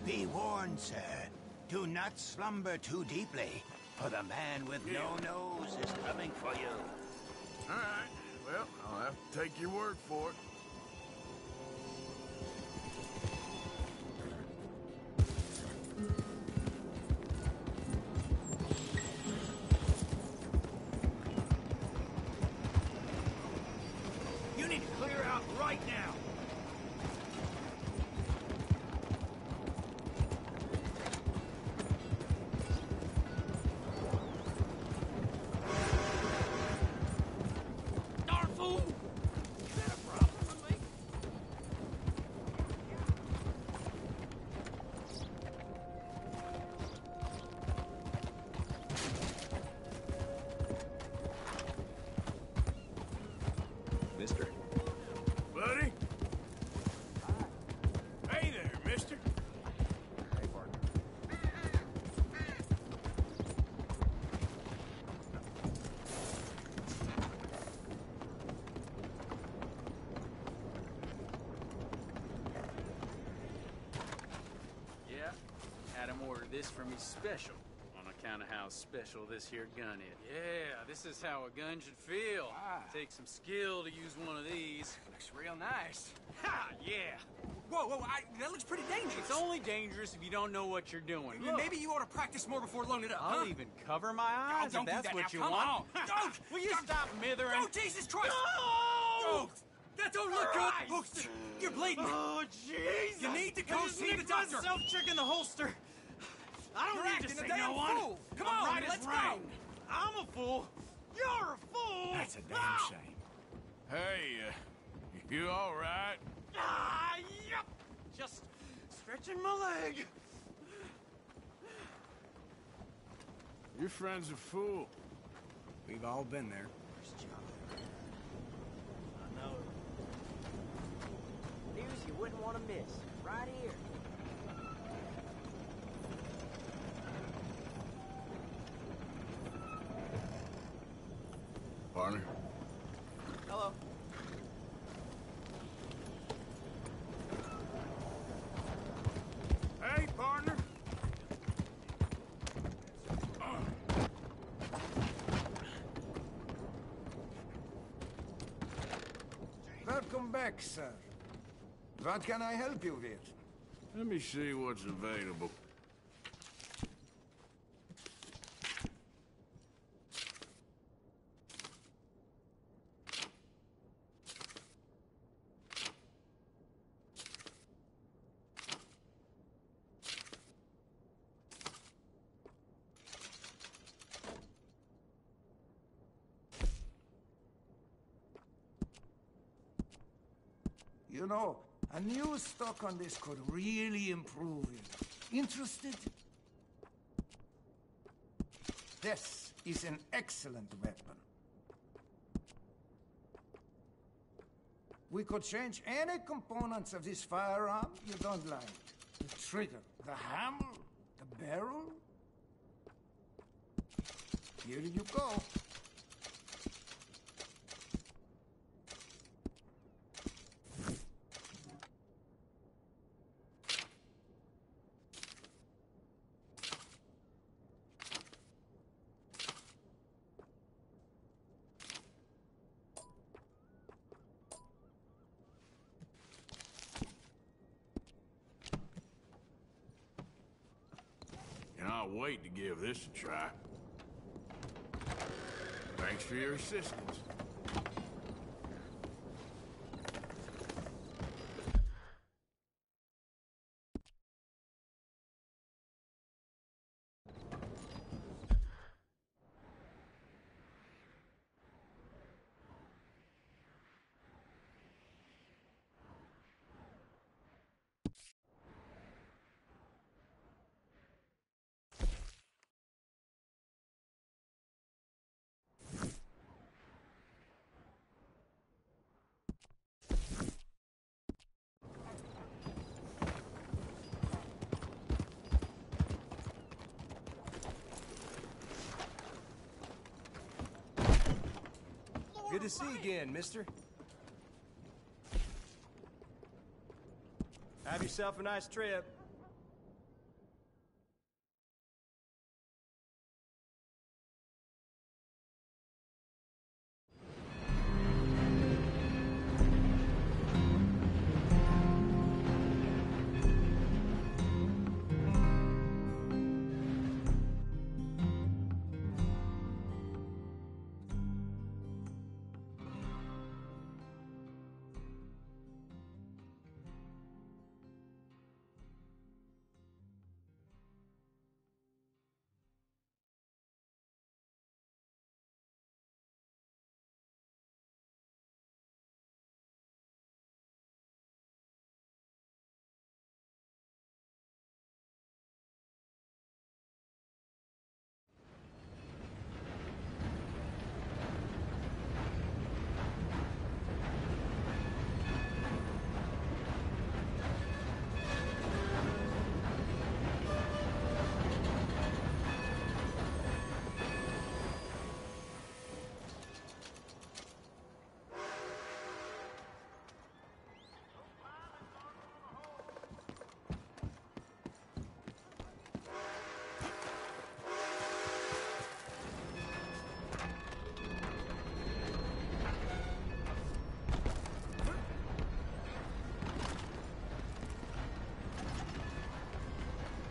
Be warned, sir. Do not slumber too deeply, for the man with no nose is coming for you. All right. Well, I'll have to take your word for it. You need to clear out right now. Darn fool! Is that a problem with me? Mister. Buddy? Hey there, mister. Hey, partner. Yeah, had him order this for me special, on account of how special this here gun is. Yeah, this is how a gun should feel. Take some skill to use one of these. Looks real nice. Ha! Yeah. Whoa, that looks pretty dangerous. It's only dangerous if you don't know what you're doing. Look, Maybe you ought to practice more before loading it up, I'll huh? even cover my eyes don't if do that's that what now. you Come want. on. Don't! Will you stop mithering? Oh, Jesus Christ! No! Oh, that don't look Christ! good. Look, you're bleeding. Oh, Jesus! You need to go I just see the nicked doctor. myself checking the holster. I don't You're need acting to a see damn no one. fool. Come I'm on, right as let's rain. go. I'm a fool. You're a fool. That's a damn Ah! shame. Hey, you all right? Ah, yep. Just stretching my leg. Your friend's a fool. We've all been there. I know. News you wouldn't want to miss. Right here. Partner? Hello. Hey, partner. Welcome back, sir. What can I help you with? Let me see what's available. You know, a new stock on this could really improve you. Interested? This is an excellent weapon. We could change any components of this firearm you don't like. The trigger, the hammer, the barrel. Here you go. Cannot wait to give this a try. Thanks for your assistance. Good to see you again, mister. Have yourself a nice trip.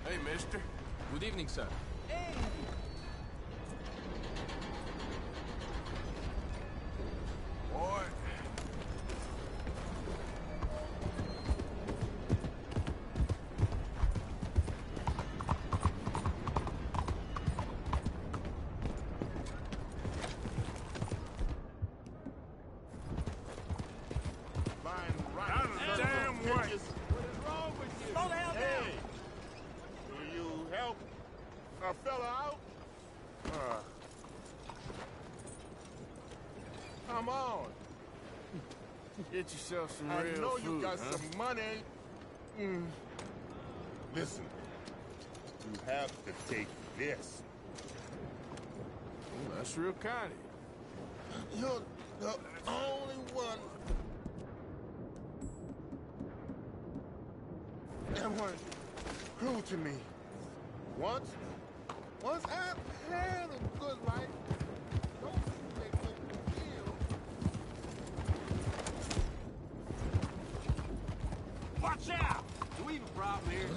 Hey, mister. Good evening, sir. Hey! Boy. Lying right Out of the damn way. What is wrong with you? Slow the hell down. Hey! Will you help a fella out? Come on. Get yourself some I real know food, you got huh? some money. Listen, you have to take this. Well, that's real kind of you. You're the only one that was cruel to me. Once I had a good life. Don't make me feel. Watch out! Do we have a problem here?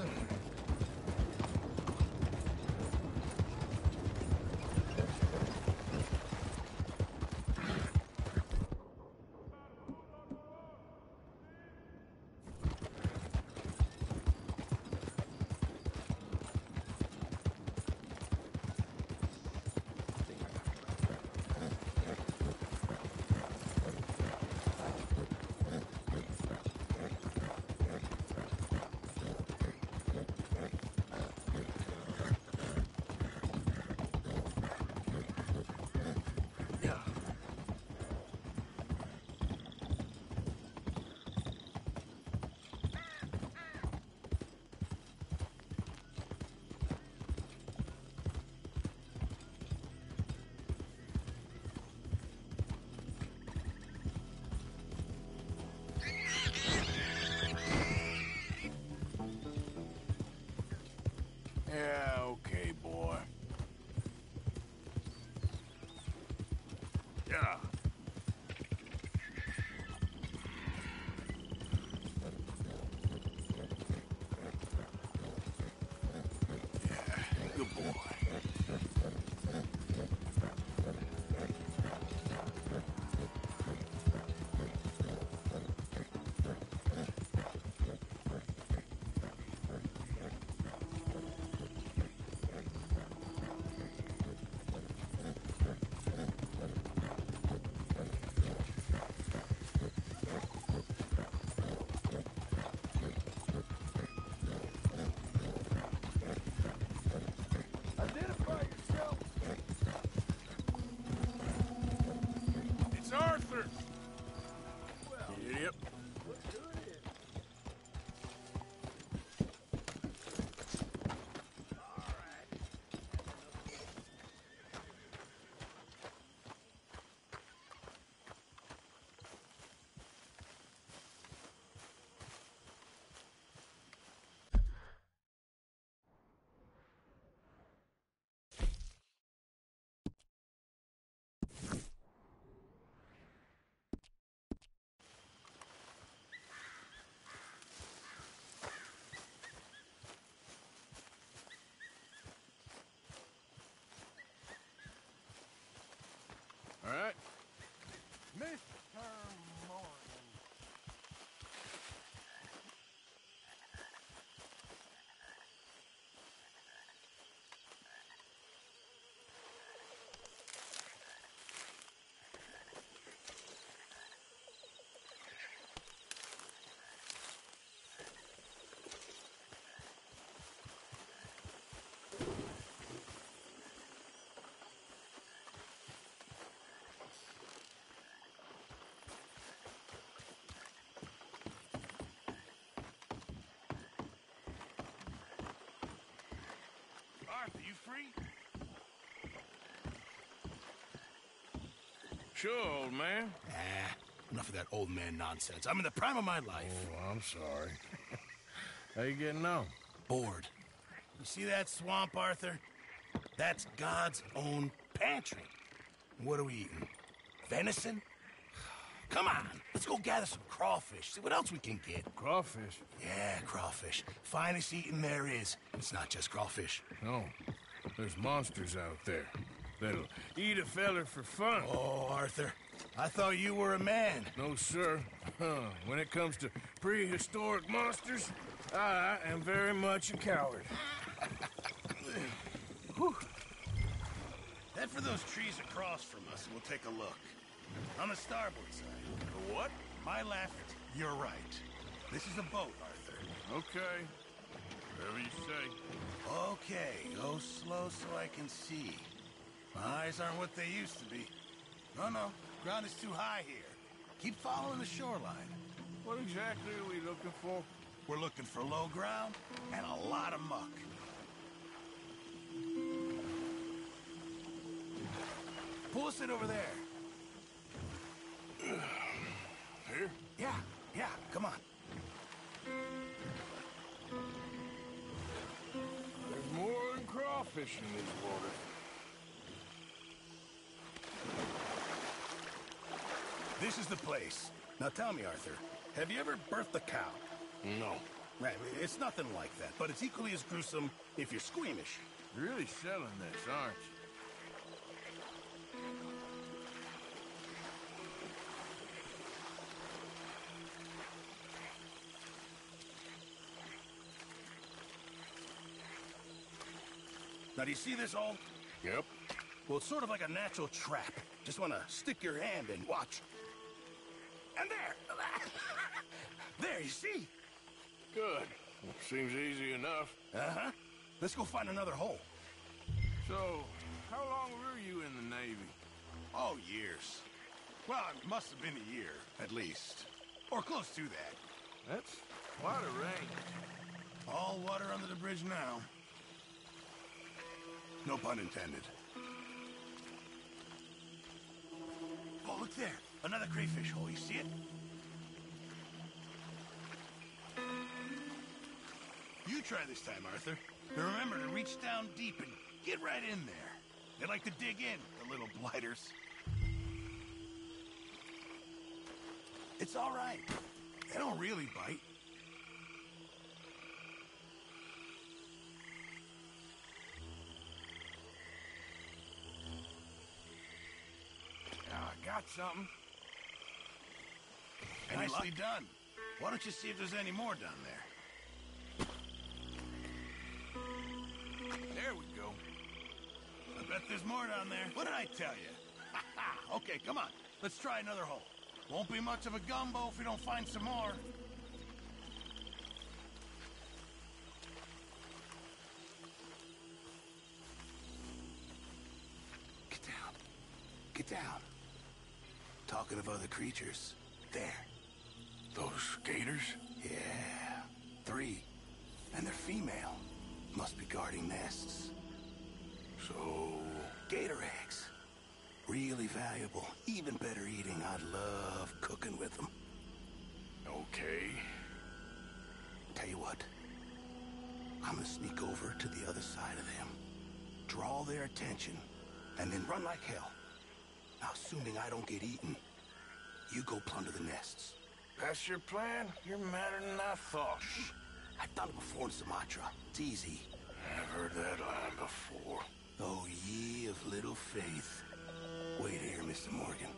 Yeah, okay, boy. Yeah. Good boy. free? Sure, old man. Enough of that old man nonsense. I'm in the prime of my life. Oh, I'm sorry. How you getting on? Bored. You see that swamp, Arthur? That's God's own pantry. What are we eating? Venison? Come on, let's go gather some crawfish. See what else we can get. Crawfish? Yeah, crawfish. Finest eating there is. It's not just crawfish. No, there's monsters out there that'll eat a feller for fun. Oh, Arthur, I thought you were a man. No, sir. When it comes to prehistoric monsters, I am very much a coward. Head for those trees across from us and we'll take a look. On the starboard side. The what? My left, your right. This is the boat, Arthur. Okay. Whatever you say. Okay, go slow so I can see. My eyes aren't what they used to be. No, ground is too high here. Keep following the shoreline. What exactly are we looking for? We're looking for low ground and a lot of muck. Pull us in over there. Here? Yeah, come on. There's more than crawfish in this water. This is the place. Now tell me, Arthur, have you ever birthed a cow? No. Right, it's nothing like that, but it's equally as gruesome if you're squeamish. You're really selling this, aren't you? Now, do you see this hole? Yep. Well, it's sort of like a natural trap. Just want to stick your hand in. Watch. And there! There, you see? Good. Seems easy enough. Uh-huh. Let's go find another hole. So, how long were you in the Navy? Oh, years. Well, it must have been a year, at least. Or close to that. That's quite a range. All water under the bridge now. No pun intended. Oh, look there. Another crayfish hole. You see it? You try this time, Arthur. And remember to reach down deep and get right in there. They like to dig in, the little blighters. It's all right. They don't really bite. I got something. Nicely done. Why don't you see if there's any more down there? There we go. I bet there's more down there. What did I tell you? Okay, come on. Let's try another hole. Won't be much of a gumbo if we don't find some more. Get down. Get down. Talking of other creatures. There. Those gators? Yeah. 3. And they're female. Must be guarding nests. So... Gator eggs. Really valuable. Even better eating. I love cooking with them. Okay. Tell you what. I'm gonna sneak over to the other side of them. Draw their attention. And then run like hell. Now, assuming I don't get eaten, you go plunder the nests. That's your plan? You're madder than I thought. Shh. I've done it before in Sumatra. It's easy. I've heard that line before. Oh, ye of little faith. Wait here, Mr. Morgan.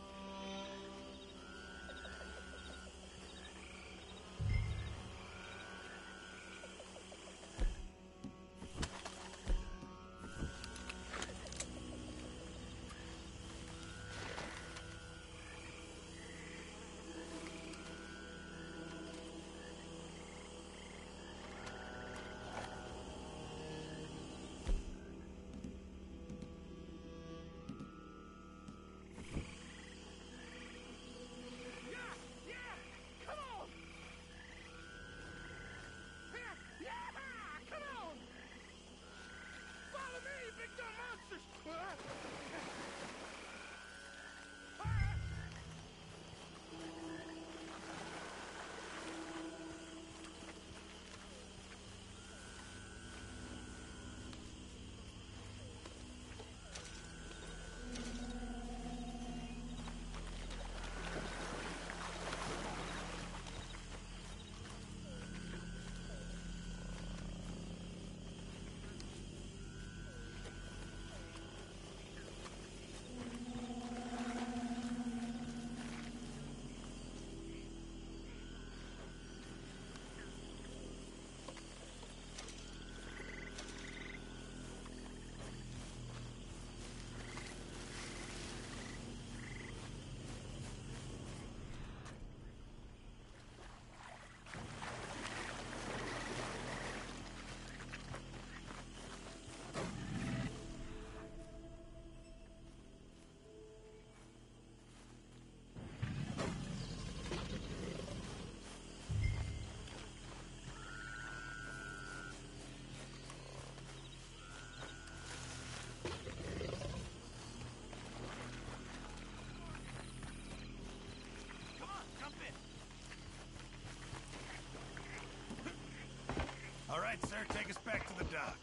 right, sir, take us back to the dock.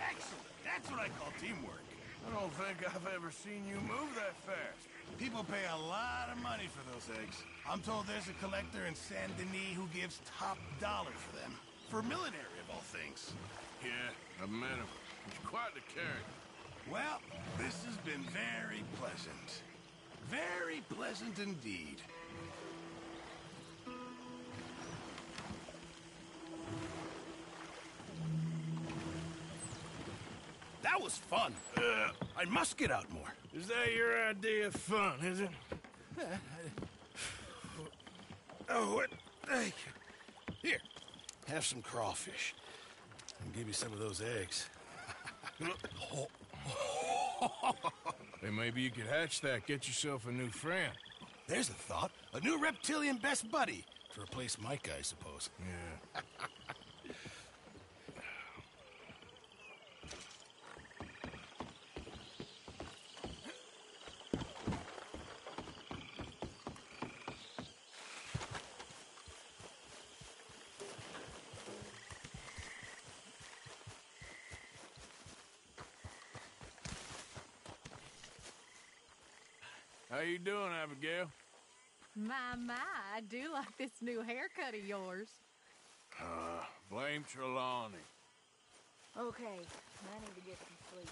Excellent. That's what I call teamwork. I don't think I've ever seen you move that fast. People pay a lot of money for those eggs. I'm told there's a collector in Saint Denis who gives top dollar for them. For military, of all things. Yeah, I've met him. He's quite the character. Well, this has been very pleasant. Very pleasant indeed. That was fun. I must get out more. Is that your idea of fun, is it? Oh, what? Thank you. Here, have some crawfish. I'll give you some of those eggs. Hey, maybe you could hatch that, get yourself a new friend. There's a thought. A new reptilian best buddy. To replace Mike, I suppose. Yeah. How you doing, Abigail? My, I do like this new haircut of yours. Blame Trelawney. Okay, I need to get some sleep.